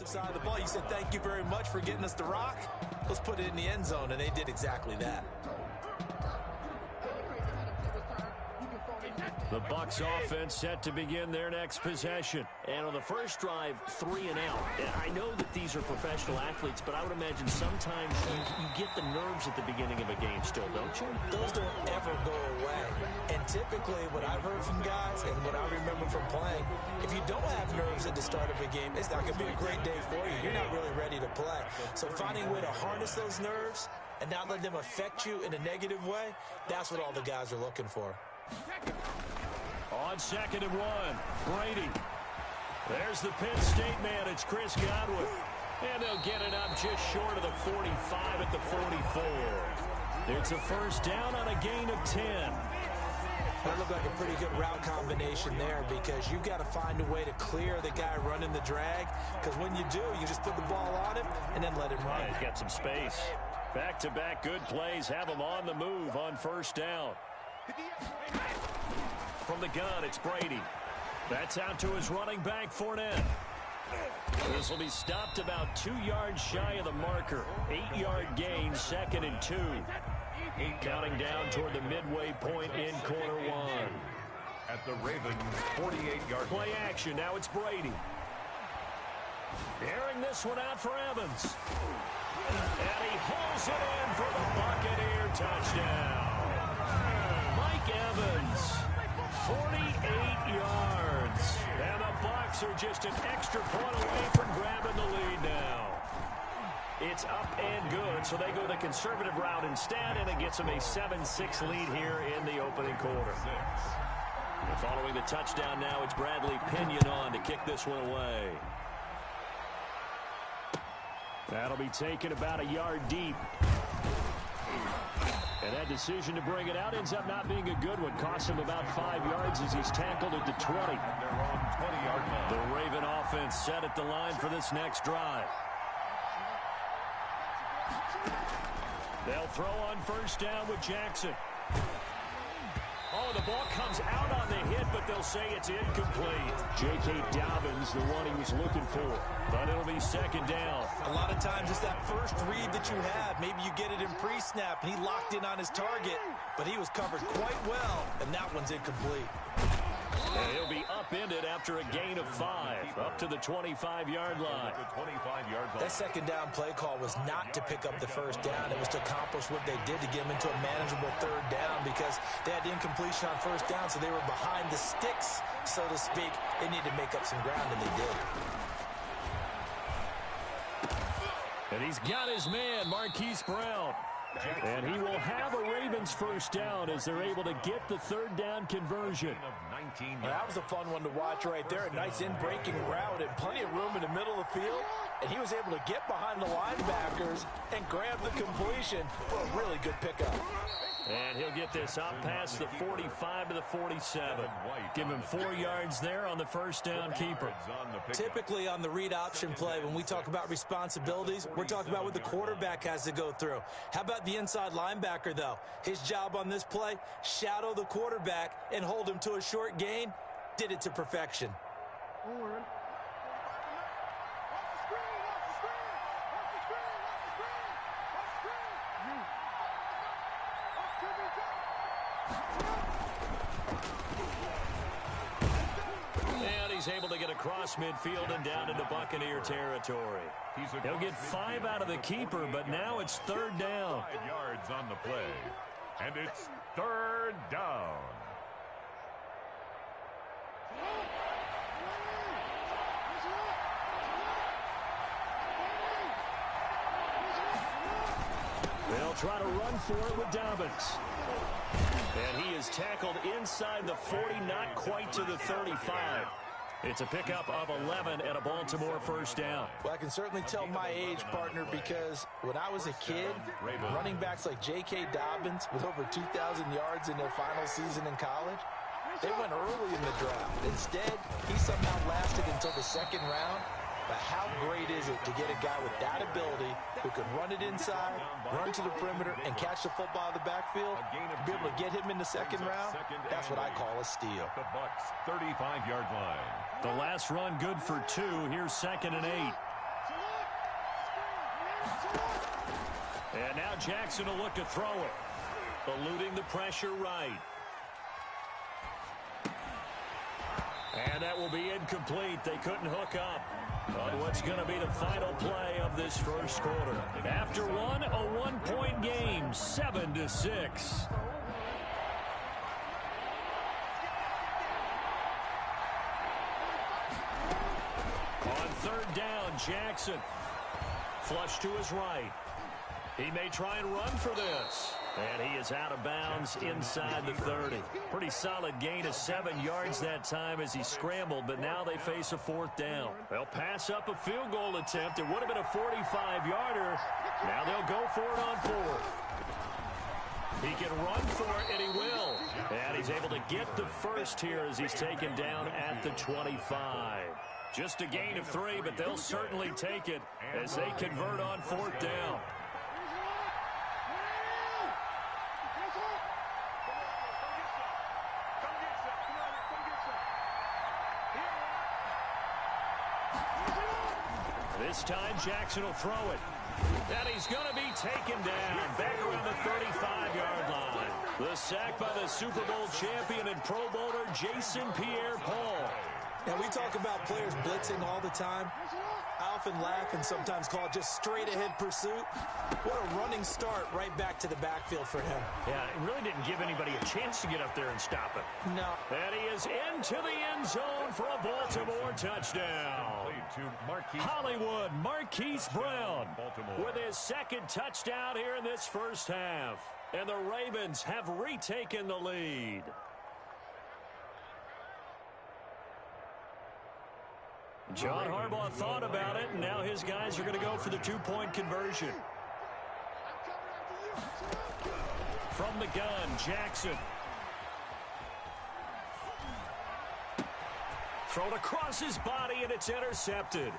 C: Side of the ball, you said thank you very much for getting us the rock. Let's put it in the end zone, and they did exactly that.
A: The Bucs offense set to begin their next possession. And on the first drive, 3 and out. And I know that these are professional athletes, but I would imagine sometimes you get the nerves at the beginning of a game still, don't you?
C: Those don't ever go away. And typically, typically what I've heard from guys and what I remember from playing, if you don't have nerves at the start of a game, it's not going to be a great day for you. You're not really ready to play. So finding a way to harness those nerves and not let them affect you in a negative way, that's what all the guys are looking for.
A: On 2nd and 1, Brady. There's the Penn State man. It's Chris Godwin. And they'll get it up just short of the 45 at the 44. It's a first down on a gain of 10.
C: That looked like a pretty good route combination there because you've got to find a way to clear the guy running the drag, because when you do, you just put the ball on him and then let him run.
A: He's got some space. Back-to-back good plays have him on the move on first down. From the gun, it's Brady. That's out to his running back, Fournette. This will be stopped about 2 yards shy of the marker. 8-yard gain, 2nd and 2. Counting down toward the midway point in quarter 1.
B: At the Ravens' 48-yard
A: play action. Now it's Brady. Airing this one out for Evans. And he hauls it in for the Buccaneer touchdown. Mike Evans, 48 yards. And the Bucs are just an extra point away from grabbing the lead now. It's up and good, so they go the conservative route instead, and it gets them a 7-6 lead here in the opening quarter. And following the touchdown now, it's Bradley Pinion on to kick this one away. That'll be taken about a yard deep. And that decision to bring it out ends up not being a good one. Costs him about 5 yards as he's tackled at the 20.
B: They're on 20-yard line.
A: The Raven offense set at the line for this next drive. They'll throw on first down with Jackson. Oh, the ball comes out on the hit, but they'll say it's incomplete. J.K. Dobbins, the one he was looking for. But it'll be 2nd down.
C: A lot of times it's that first read that you have. Maybe you get it in pre-snap, and he locked in on his target, but he was covered quite well, and that one's incomplete.
A: And he'll be upended after a gain of 5, up to the 25-yard line.
C: That 2nd down play call was not to pick up the first down. It was to accomplish what they did to get them into a manageable 3rd down because they had incompletion on first down, so they were behind the sticks, so to speak. They needed to make up some ground, and they did.
A: And he's got his man, Marquise Brown. And he will have a Ravens first down as they're able to get the 3rd down conversion.
C: That was a fun one to watch right there. A nice in-breaking route and plenty of room in the middle of the field. And he was able to get behind the linebackers and grab the completion for a really good pickup.
A: And he'll get this up past the 45 to the 47. Give him 4 yards there on the first down keeper.
C: Typically on the read option play, when we talk about responsibilities, we're talking about what the quarterback has to go through. How about the inside linebacker, though? His job on this play, shadow the quarterback and hold him to a short gain. Did it to perfection.
A: And he's able to get across midfield and down into Buccaneer territory. He'll get 5 out of the keeper, but now it's 3rd down.
B: 5 yards on the play. And it's 3rd down.
A: They'll try to run for it with Dobbins. And he is tackled inside the 40, not quite to the 35. It's a pickup of 11 and a Baltimore first down.
C: Well, I can certainly tell my age, partner, because when I was a kid, running backs like J.K. Dobbins with over 2,000 yards in their final season in college, they went early in the draft. Instead, he somehow lasted until the 2nd round. But how great is it to get a guy with that ability who can run it inside, run to the perimeter, and catch the football in the backfield? To be able to get him in the 2nd round, that's what I call a steal.
B: The Bucs 35-yard line.
A: The last run good for 2. Here's 2nd and 8. And now Jackson will look to throw it. Eluding the pressure right. And that will be incomplete. They couldn't hook up on what's going to be the final play of this first quarter. After one, a 1-point game, 7-6. third down, Jackson. Flush to his right. He may try and run for this. And he is out of bounds inside the 30. Pretty solid gain of 7 yards that time as he scrambled, but now they face a fourth down. They'll pass up a field goal attempt. It would have been a 45-yarder. Now they'll go for it on fourth. He can run for it, and he will. And he's able to get the first here as he's taken down at the 25. Just a gain of 3, but they'll certainly take it as they convert on fourth down. This time, Jackson will throw it. And he's going to be taken down back around the 35-yard line. The sack by the Super Bowl champion and Pro Bowler Jason Pierre-Paul.
C: And we talk about players blitzing all the time. I often laugh and sometimes call it just straight-ahead pursuit. What a running start right back to the backfield for him.
A: Yeah, it really didn't give anybody a chance to get up there and stop it.
C: No.
A: And he is into the end zone for a Baltimore touchdown. Hollywood Marquise Brown with his second touchdown here in this first half. And the Ravens have retaken the lead. John Harbaugh thought about it, and now his guys are going to go for the two-point conversion. From the gun, Jackson. Thrown across his body, and it's intercepted.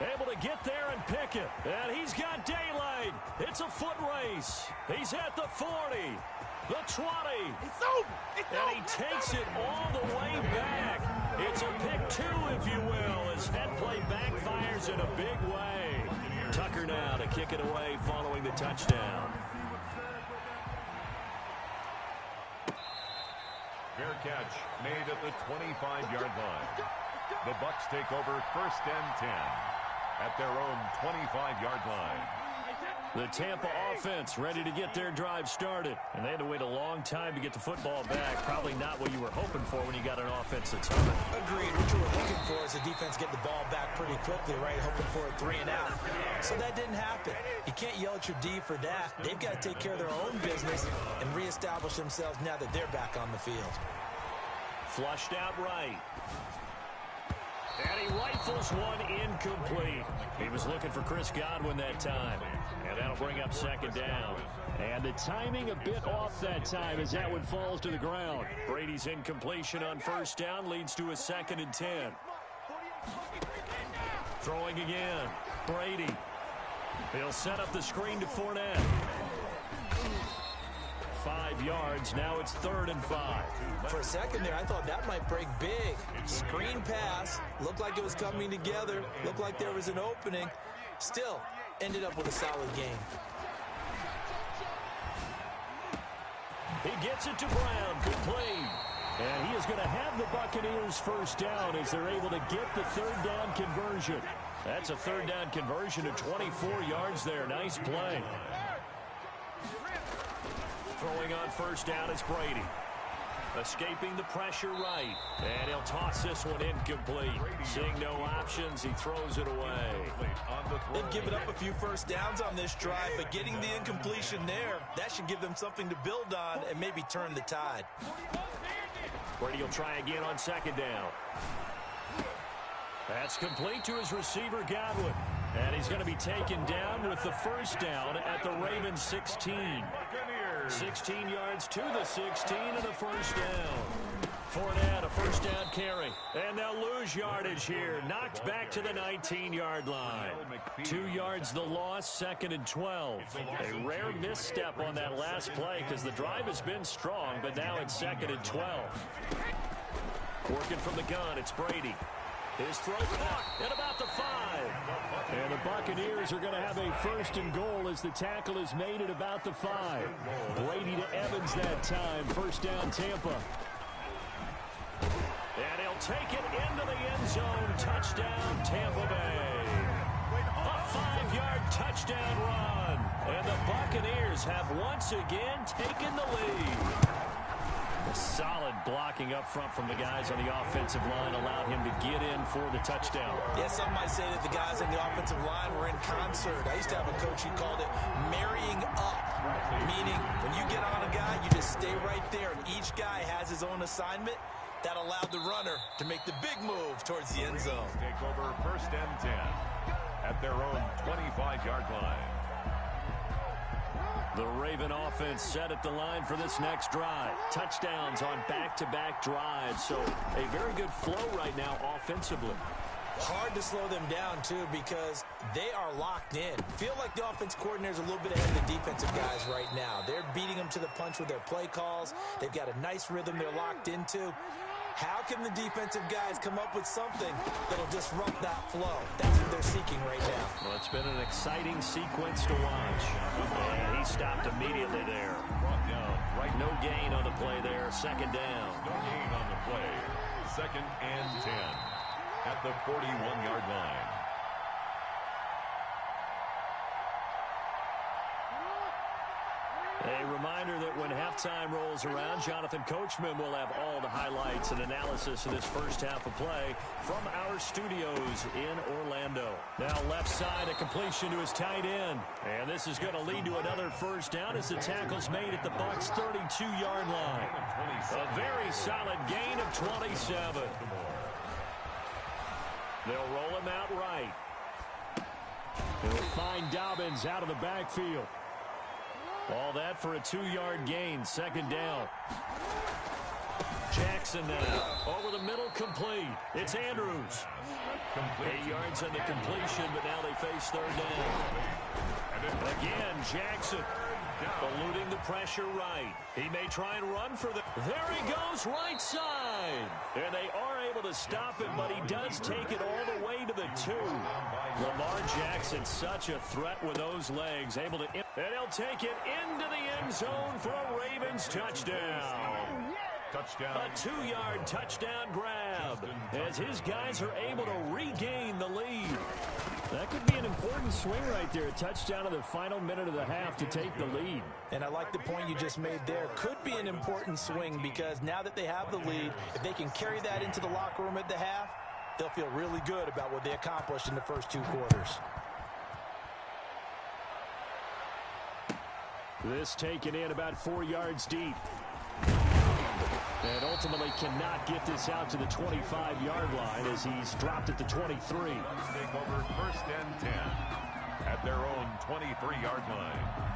A: Able to get there and pick it. And he's got daylight. It's a foot race. He's at the 40, the 20.
D: It's over.
A: And he takes it all the way back. It's a pick 2, if you will, as that play backfires in a big way. Tucker now to kick it away following the touchdown.
B: Fair catch made at the 25-yard line. The Bucs take over first and 10 at their own 25-yard line.
A: The Tampa offense ready to get their drive started. And they had to wait a long time to get the football back. Probably not what you were hoping for when you got an offense that's humming.
C: Agreed. What you were looking for is the defense get the ball back pretty quickly, right? Hoping for a 3 and out. So that didn't happen. You can't yell at your D for that. They've got to take care of their own business and reestablish themselves now that they're back on the field.
A: Flushed out right. And he rifles one incomplete. He was looking for Chris Godwin that time. And that'll bring up second down. And the timing a bit off that time as that one falls to the ground. Brady's incompletion on first down leads to a 2nd and 10. Throwing again. Brady. He'll set up the screen to Fournette. 5 yards. Now it's 3rd and 5.
C: For a second there, I thought that might break big. Screen pass. Looked like it was coming together. Looked like there was an opening. Still, ended up with a solid game.
A: He gets it to Brown. Good play. And he is going to have the Buccaneers first down as they're able to get the 3rd down conversion. That's a 3rd down conversion of 24 yards there. Nice play. Throwing on first down is Brady. Escaping the pressure right. And he'll toss this one incomplete. Seeing no options, he throws it away.
C: They've given up a few first downs on this drive, but getting the incompletion there, that should give them something to build on and maybe turn the tide.
A: Brady will try again on 2nd down. That's complete to his receiver, Godwin. And he's going to be taken down with the first down at the Ravens 16. 16 yards to the 16 and a first down. Fournette, a first down carry. And they'll lose yardage here. Knocked back to the 19-yard line. 2 yards the loss, 2nd and 12. A rare misstep on that last play because the drive has been strong, but now it's 2nd and 12. Working from the gun, it's Brady. His throw caught at about the 5. And the Buccaneers are going to have a 1st and goal as the tackle is made at about the 5. Brady to Evans that time. First down, Tampa. And he'll take it into the end zone. Touchdown, Tampa Bay. A 5-yard touchdown run. And the Buccaneers have once again taken the lead. Solid blocking up front from the guys on the offensive line allowed him to get in for the touchdown.
C: Yeah, some might say that the guys on the offensive line were in concert. I used to have a coach who called it marrying up, meaning when you get on a guy, you just stay right there, and each guy has his own assignment. That allowed the runner to make the big move towards the end zone.
B: Take over 1st and 10 at their own 25-yard line.
A: The Raven offense set at the line for this next drive. Touchdowns on back-to-back drives, so a very good flow right now offensively.
C: Hard to slow them down, too, because they are locked in. Feel like the offense coordinator's a little bit ahead of the defensive guys right now. They're beating them to the punch with their play calls. They've got a nice rhythm they're locked into. How can the defensive guys come up with something that'll disrupt that flow? That's what they're seeking right now.
A: Well, it's been an exciting sequence to watch. And he stopped immediately there.
B: Brought down right.
A: No gain on the play there. 2nd down.
B: No gain on the play. 2nd and 10 at the 41-yard line.
A: A reminder that when halftime rolls around, Jonathan Coachman will have all the highlights and analysis of this first half of play from our studios in Orlando. Now left side, a completion to his tight end. And this is going to lead to another first down as the tackle's made at the Bucs' 32-yard line. A very solid gain of 27. They'll roll him out right. They'll find Dobbins out of the backfield. All that for a 2-yard gain. 2nd down. Jackson now. Over the middle, complete. It's Andrews. 8 yards on the completion, but now they face 3rd down. Again, Jackson eluding the pressure right. He may try and run for the... There he goes, right side. And they are able to stop him, but he does take it all the way to the 2. Lamar Jackson, such a threat with those legs, able to... And he'll take it into the end zone for a Ravens touchdown.
B: Touchdown.
A: A 2-yard touchdown grab as his guys are able to regain the lead. That could be an important swing right there. A touchdown in the final minute of the half to take the lead.
C: And I like the point you just made there. Could be an important swing because now that they have the lead, if they can carry that into the locker room at the half, they'll feel really good about what they accomplished in the first 2 quarters.
A: This taken in about 4 yards deep. And ultimately cannot get this out to the 25-yard line as he's dropped at the 23.
B: Take over 1st and 10 at their own 23-yard line.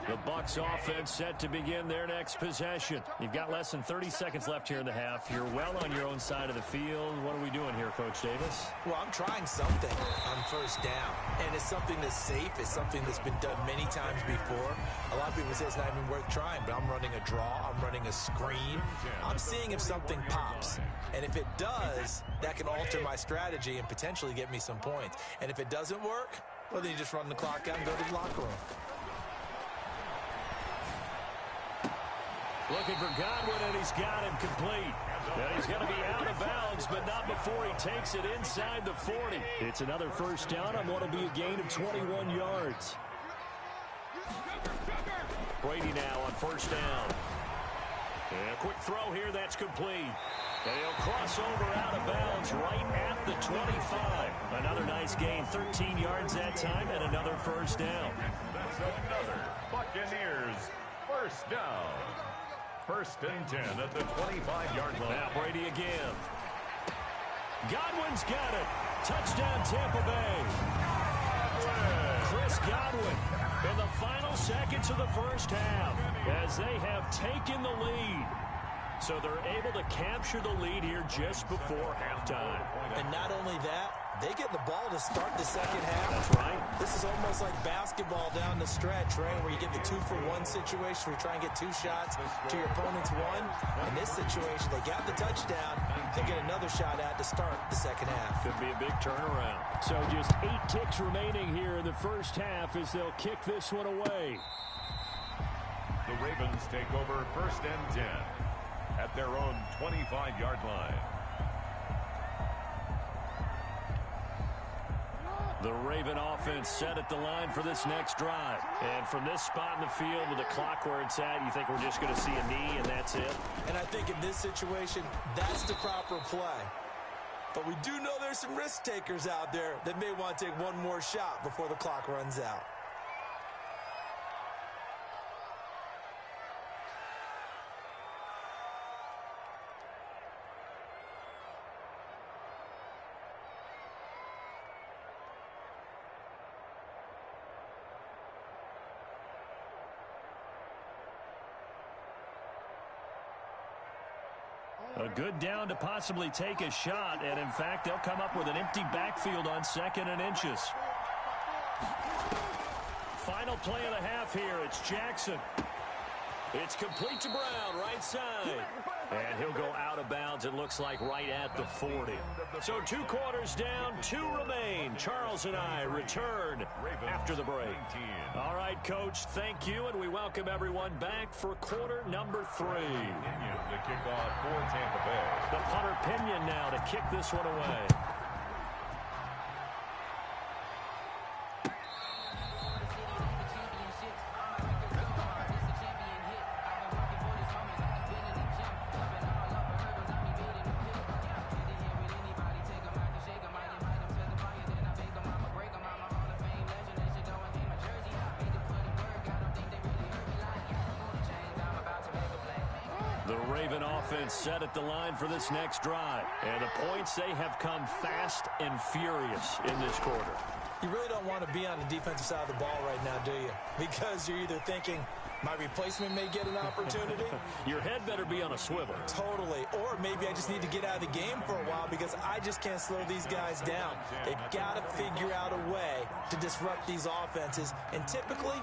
A: The Bucs offense set to begin their next possession. You've got less than 30 seconds left here in the half. You're well on your own side of the field. What are we doing here, Coach Davis?
C: Well, I'm trying something on 1st down. And it's something that's safe. It's something that's been done many times before. A lot of people say it's not even worth trying, but I'm running a draw. I'm running a screen. I'm seeing if something pops. And if it does, that can alter my strategy and potentially get me some points. And if it doesn't work, well, then you just run the clock out and go to the locker room.
A: Looking for Godwin, and he's got him complete. And he's going to be out of bounds, but not before he takes it inside the 40. It's another first down on what will be a gain of 21 yards. Brady now on 1st down. And a quick throw here, that's complete. And he'll cross over out of bounds right at the 25. Another nice gain, 13 yards that time, and another first down.
B: That's another Buccaneers first down. 1st and 10 at the 25-yard line.
A: Now Brady again. Godwin's got it. Touchdown Tampa Bay. Chris Godwin in the final seconds of the first half as they have taken the lead. So they're able to capture the lead here just before halftime.
C: And not only that, they get the ball to start the second half.
A: That's right.
C: This is almost like basketball down the stretch, right, where you get the 2-for-1 situation where you try and get 2 shots to your opponent's 1. In this situation, they got the touchdown. They get another shot at to start the second half.
A: Could be a big turnaround. So just 8 ticks remaining here in the first half as they'll kick this one away.
B: The Ravens take over 1st and 10 at their own 25-yard line.
A: The Raven offense set at the line for this next drive. And from this spot in the field with the clock where it's at, you think we're just going to see a knee and that's it?
C: And I think in this situation, that's the proper play. But we do know there's some risk takers out there that may want to take one more shot before the clock runs out.
A: A good down to possibly take a shot, and in fact, they'll come up with an empty backfield on 2nd and inches. Final play of the half here. It's Jackson. It's complete to Brown, right side. And he'll go out of bounds, it looks like, right at the 40. So 2 quarters down, 2 remain. Charles and I return after the break. All right, Coach, thank you, and we welcome everyone back for quarter number 3.
B: Pinion to kick off for Tampa Bay.
A: The punter Pinion now to kick this one away. Set at the line for this next drive. And the points, they have come fast and furious in this quarter.
C: You really don't want to be on the defensive side of the ball right now, do you? Because you're either thinking, my replacement may get an opportunity.
A: Your head better be on a swivel.
C: Totally. Or maybe I just need to get out of the game for a while because I just can't slow these guys down. They've got to figure out a way to disrupt these offenses. And typically,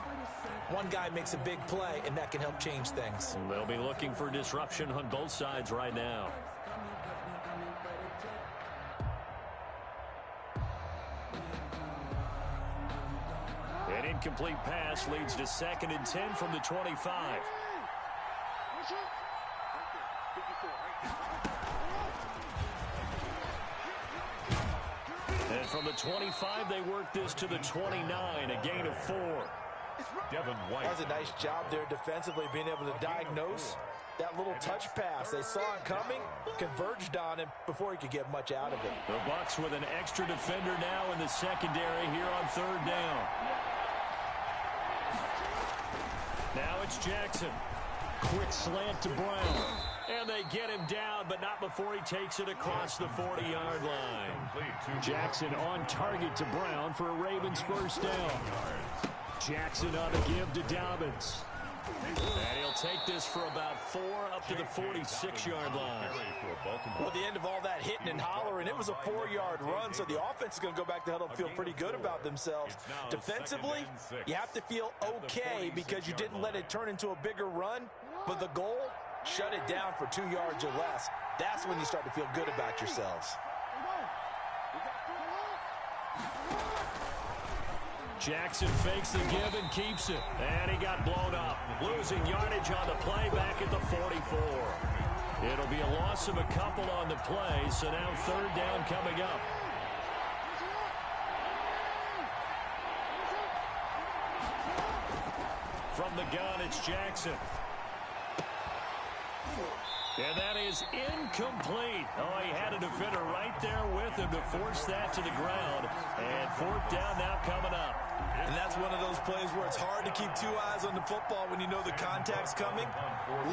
C: one guy makes a big play, and that can help change things.
A: They'll be looking for disruption on both sides right now. An incomplete pass leads to 2nd and 10 from the 25. And from the 25, they work this to the 29, a gain of 4.
B: Devin White.
C: That was a nice job there defensively, being able to diagnose that little touch pass. They saw it coming, converged on him before he could get much out of it.
A: The Bucs with an extra defender now in the secondary here on 3rd down. Now it's Jackson. Quick slant to Brown. And they get him down, but not before he takes it across the 40-yard line. Jackson on target to Brown for a Ravens first down. Jackson on the give to Dobbins. And he'll take this for about 4 up to the 46-yard line.
C: Well, at the end of all that hitting and hollering, it was a 4-yard run, so the offense is going to go back to huddle and feel pretty good about themselves. Defensively, you have to feel okay because you didn't let it turn into a bigger run, but the goal, shut it down for 2 yards or less. That's when you start to feel good about yourselves.
A: Jackson fakes the give and keeps it. And he got blown up. Losing yardage on the play back at the 44. It'll be a loss of a couple on the play, so now 3rd down coming up. From the gun, it's Jackson. And that is incomplete. Oh, he had a defender right there with him to force that to the ground. And 4th down now coming up.
C: And that's one of those plays where it's hard to keep 2 eyes on the football when you know the contact's coming,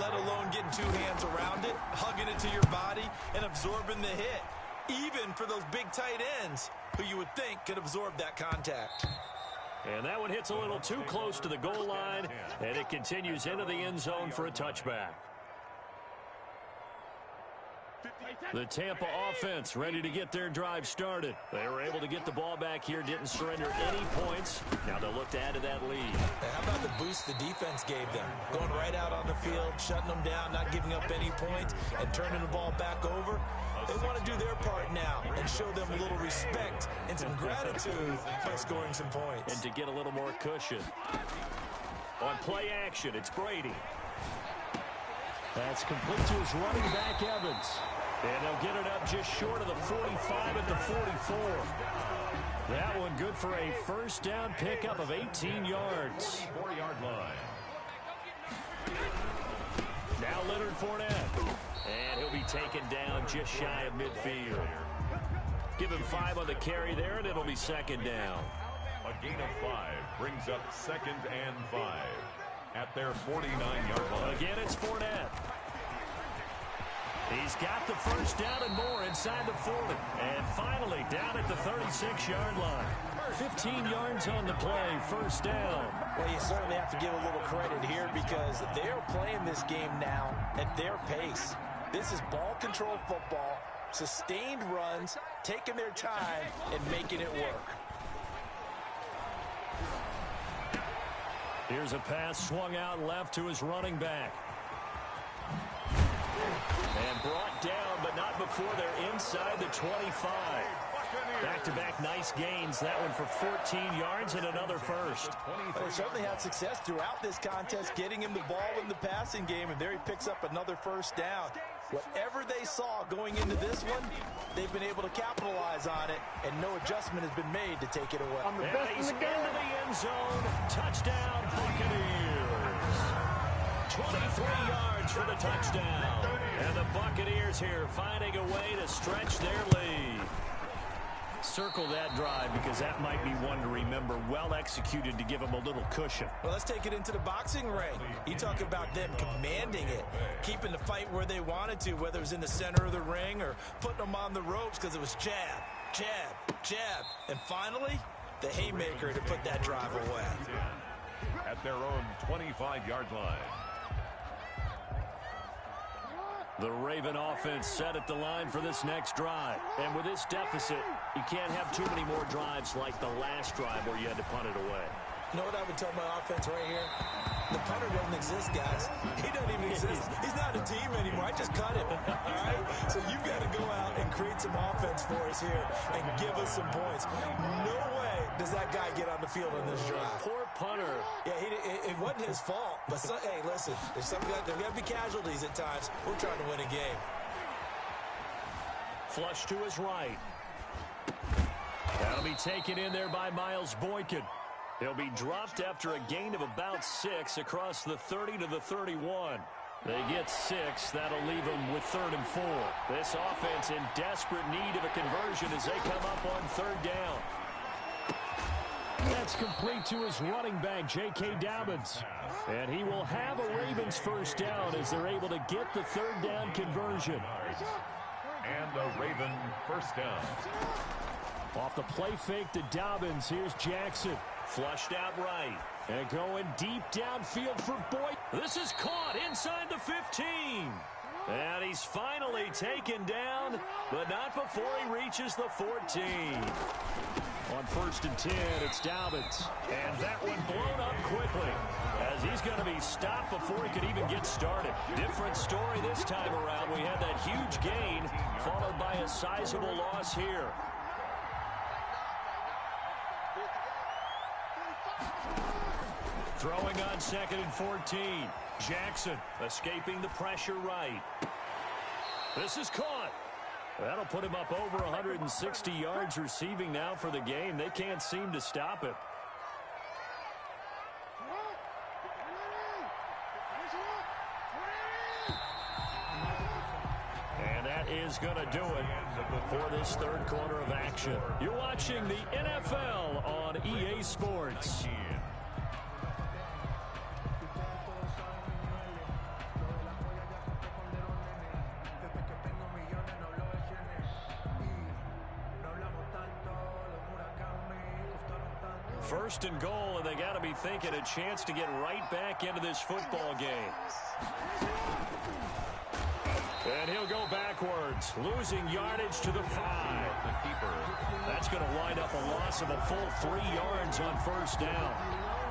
C: let alone getting 2 hands around it, hugging it to your body, and absorbing the hit. Even for those big tight ends who you would think could absorb that contact.
A: And that one hits a little too close to the goal line, and it continues into the end zone for a touchback. The Tampa offense ready to get their drive started. They were able to get the ball back here, didn't surrender any points. Now they'll look to add to that lead.
C: And how about the boost the defense gave them? Going right out on the field, shutting them down, not giving up any points, and turning the ball back over. They want to do their part now and show them a little respect and some gratitude by scoring some points.
A: And to get a little more cushion. On play action, it's Brady. That's complete to his running back, Evans. And they'll get it up just short of the 45 at the 44. That one good for a first down pickup of 18 yards.
B: 4-yard line.
A: Now Leonard Fournette. And he'll be taken down just shy of midfield. Give him 5 on the carry there, and it'll be second down.
B: A gain of 5 brings up 2nd and 5 at their 49-yard line.
A: Again, it's Fournette. He's got the first down and more inside the 40. And finally, down at the 36-yard line. 15 yards on the play, first down.
C: Well, you certainly have to give a little credit here because they're playing this game now at their pace. This is ball control football, sustained runs, taking their time, and making it work.
A: Here's a pass swung out left to his running back. And brought down, but not before they're inside the 25. Back-to-back nice gains. That one for 14 yards and another first.
C: They certainly had success throughout this contest, getting him the ball in the passing game, and there he picks up another first down. Whatever they saw going into this one, they've been able to capitalize on it, and no adjustment has been made to take it away.
A: And he's into the end zone. Touchdown, Buccaneers. 23 yards for the touchdown. And the Buccaneers here finding a way to stretch their lead. Circle that drive because that might be one to remember. Well executed to give them a little cushion.
C: Well, let's take it into the boxing ring. You talk about them commanding it, keeping the fight where they wanted to, whether it was in the center of the ring or putting them on the ropes because it was jab, jab, jab. And finally, the haymaker to put that drive away.
B: At their own 25-yard line.
A: The Raven offense set at the line for this next drive. And with this deficit, you can't have too many more drives like the last drive where you had to punt it away.
C: You know what I would tell my offense right here? The punter doesn't exist, guys. He doesn't even exist. He's not a team anymore. I just cut him. All right? So you've got to go out and create some offense for us here and give us some points. No way does that guy get on the field on this drive.
A: Poor punter.
C: Yeah, it wasn't his fault. But, hey, listen, there's got to be casualties at times. We're trying to win a game.
A: Flush to his right. That'll be taken in there by Miles Boykin. He'll be dropped after a gain of about 6 across the 30 to the 31. They get 6. That'll leave them with 3rd and 4. This offense in desperate need of a conversion as they come up on 3rd down. That's complete to his running back, J.K. Dobbins. And he will have a Ravens first down as they're able to get the 3rd down conversion.
B: And a Raven first down.
A: Off the play fake to Dobbins, here's Jackson. Flushed out right. And going deep downfield for Boyd. This is caught inside the 15. And he's finally taken down, but not before he reaches the 14. On 1st and 10, it's Dobbins. And that one blown up quickly as he's going to be stopped before he could even get started. Different story this time around. We had that huge gain followed by a sizable loss here. Throwing on 2nd and 14. Jackson escaping the pressure right. This is caught. That'll put him up over 160 yards receiving now for the game. They can't seem to stop it. And that is going to do it for this 3rd quarter of action. You're watching the NFL on EA Sports. First and goal, and they got to be thinking a chance to get right back into this football game. And he'll go backwards, losing yardage to the 5.
B: The keeper.
A: That's going to wind up a loss of a full 3 yards on 1st down.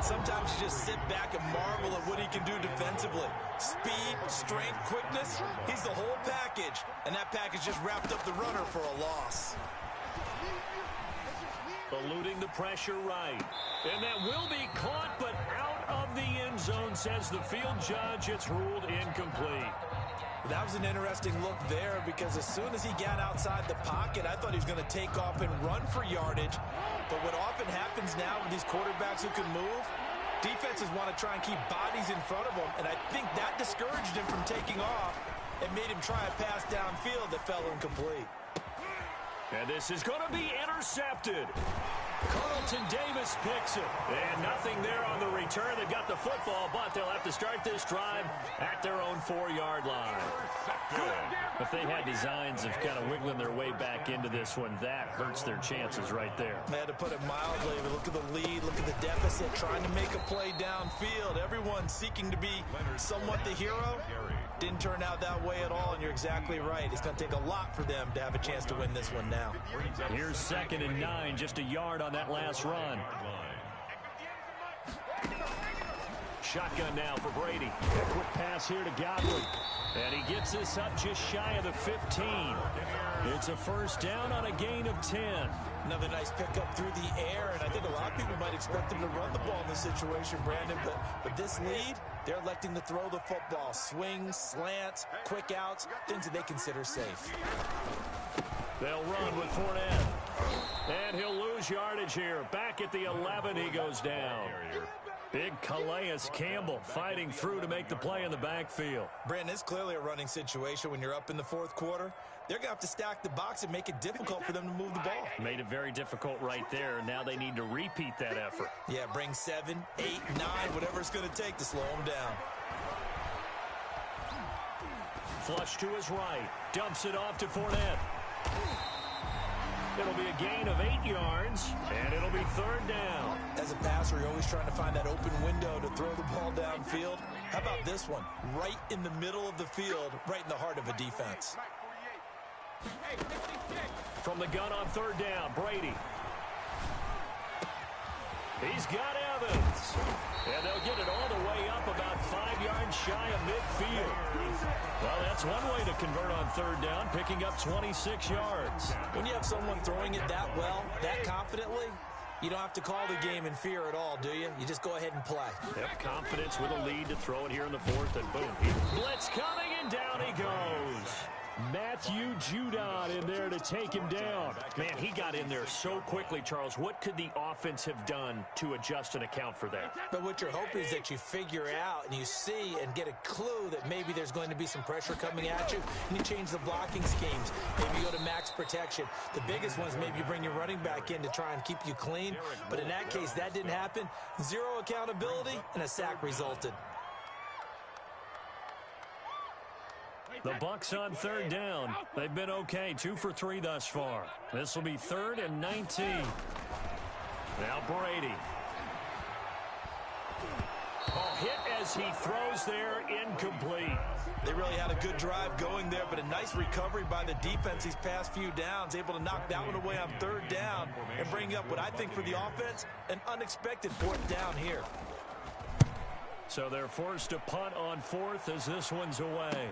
C: Sometimes you just sit back and marvel at what he can do defensively. Speed, strength, quickness, he's the whole package. And that package just wrapped up the runner for a loss.
A: Eluding the pressure right. And that will be caught, but out of the end zone, says the field judge. It's ruled incomplete.
C: That was an interesting look there because as soon as he got outside the pocket, I thought he was going to take off and run for yardage. But what often happens now with these quarterbacks who can move, defenses want to try and keep bodies in front of them, and I think that discouraged him from taking off and made him try a pass downfield that fell incomplete.
A: And this is going to be intercepted. Carlton Davis picks it. And nothing there on the return. They've got the football, but they'll have to start this drive at their own 4-yard line. If they had designs of kind of wiggling their way back into this one, that hurts their chances right there.
C: They had to put it mildly, but look at the lead, look at the deficit, trying to make a play downfield. Everyone seeking to be somewhat the hero. Didn't turn out that way at all, and you're exactly right. It's going to take a lot for them to have a chance to win this one now.
A: Here's 2nd and 9, just a yard on that last run. Shotgun now for Brady. A quick pass here to Godwin. And he gets this up just shy of the 15. It's a first down on a gain of 10.
C: Another nice pickup through the air, and I think a lot of people might expect him to run the ball in this situation, Brandon, but this lead, they're electing to throw the football. Swings, slants, quick outs, things that they consider safe.
A: They'll run with Fournette. And he'll lose yardage here. Back at the 11, he goes down. Big Calais Campbell fighting through to make the play in the backfield.
C: Brandon, it's clearly a running situation when you're up in the 4th quarter. They're going to have to stack the box and make it difficult for them to move the ball.
A: Made it very difficult right there. Now they need to repeat that effort.
C: Yeah, bring 7, 8, 9, whatever it's going to take to slow them down.
A: Flush to his right. Dumps it off to Fournette. It'll be a gain of 8 yards, and it'll be 3rd down.
C: As a passer, you're always trying to find that open window to throw the ball downfield. How about this one? Right in the middle of the field, right in the heart of a defense.
A: From the gun on 3rd down, Brady. He's got Evans. And they'll get it all the way up about 5 yards shy of midfield. Well, that's one way to convert on 3rd down, picking up 26 yards.
C: When you have someone throwing it that well, that confidently, you don't have to call the game in fear at all, do you? You just go ahead and play.
A: Yep, confidence with a lead to throw it here in the 4th, and boom. Blitz coming, and down he goes. Matthew Judon in there to take him down. Man, he got in there so quickly, Charles. What could the offense have done to adjust and account for that?
C: But what you're hoping is that you figure out and you see and get a clue that maybe there's going to be some pressure coming at you, and you change the blocking schemes. Maybe you go to max protection. The biggest one is maybe you bring your running back in to try and keep you clean. But in that case, that didn't happen. 0 accountability, and a sack resulted.
A: The Bucs on 3rd down. They've been okay, 2 for 3 thus far. This will be 3rd and 19. Now Brady. Hit as he throws there, incomplete.
C: They really had a good drive going there, but a nice recovery by the defense these past few downs, able to knock that one away on 3rd down and bring up what I think for the offense, an unexpected 4th down here.
A: So they're forced to punt on 4th as this one's away.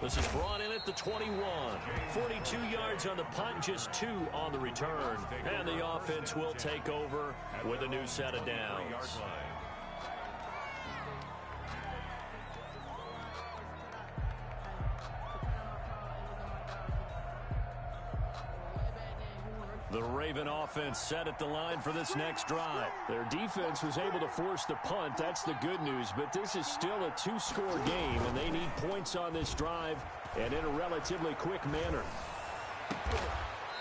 A: This is brought in at the 21. 42 yards on the punt, just 2 on the return. And the offense will take over with a new set of downs. The Raven offense set at the line for this next drive. Their defense was able to force the punt. That's the good news. But this is still a 2-score game, and they need points on this drive and in a relatively quick manner.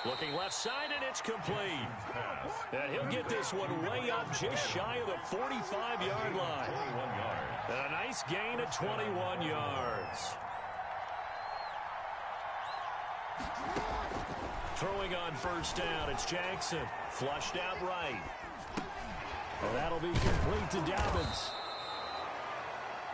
A: Looking left side, and it's complete. And he'll get this one way up just shy of the 45-yard line. And a nice gain of 21 yards. Throwing on 1st down, it's Jackson. Flushed out right. And that'll be complete to Dobbins.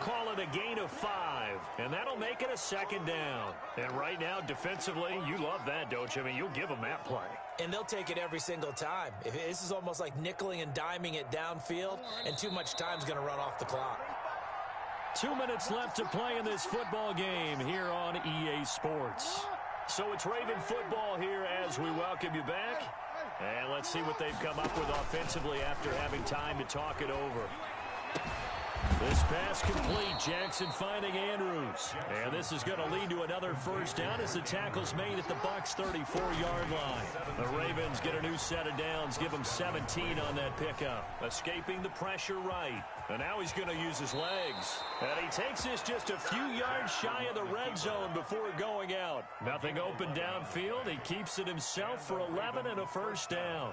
A: Call it a gain of 5, and that'll make it a 2nd down. And right now, defensively, you love that, don't you? I mean, you'll give them that play.
C: And they'll take it every single time. This is almost like nickeling and diming it downfield, and too much time's going to run off the clock.
A: 2 minutes left to play in this football game here on EA Sports. So it's Raven football here as we welcome you back. And let's see what they've come up with offensively after having time to talk it over. This pass complete. Jackson finding Andrews. And this is going to lead to another first down as the tackle's made at the Bucs' 34-yard line. The Ravens get a new set of downs, give them 17 on that pickup. Escaping the pressure right. And now he's going to use his legs. And he takes this just a few yards shy of the red zone before going out. Nothing open downfield. He keeps it himself for 11 and a first down.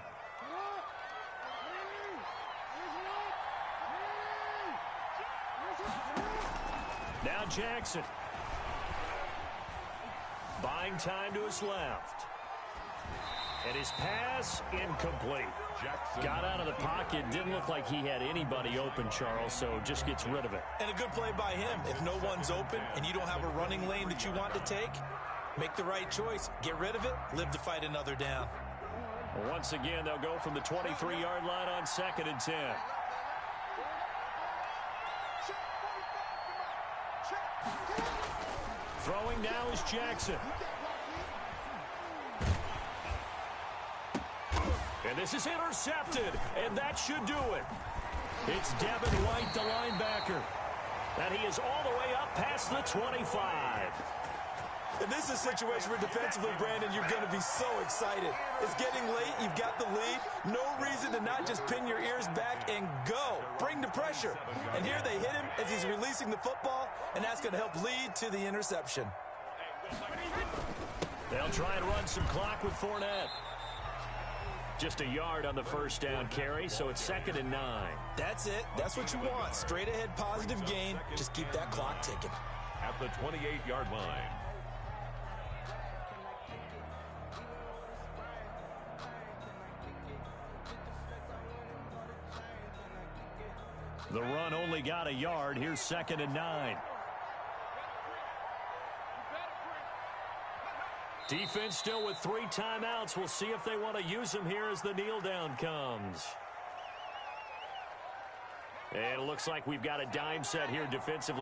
A: Now Jackson. Buying time to his left. And his pass incomplete.
B: Jackson
A: Got out of the pocket. Didn't look like he had anybody open, Charles, so just gets rid of it.
C: And a good play by him. If no one's open and you don't have a running lane that you want to take, make the right choice. Get rid of it. Live to fight another down.
A: Once again, they'll go from the 23-yard line on 2nd and 10. Throwing now is Jackson. And this is intercepted, and that should do it. It's Devin White, the linebacker. And he is all the way up past the 25.
C: And this is a situation where defensively, Brandon, you're going to be so excited. It's getting late. You've got the lead. No reason to not just pin your ears back and go. Bring the pressure. And here they hit him as he's releasing the football, and that's going to help lead to the interception.
A: They'll try and run some clock with Fournette. Just a yard on the first down carry, so it's 2nd and 9.
C: That's it. That's what you want. Straight ahead positive gain. Just keep that clock ticking.
B: at the 28-yard line.
A: The run only got a yard. Here's 2nd and 9. Defense still with 3 timeouts. We'll see if they want to use them here as the kneel down comes. And it looks like we've got a dime set here defensively.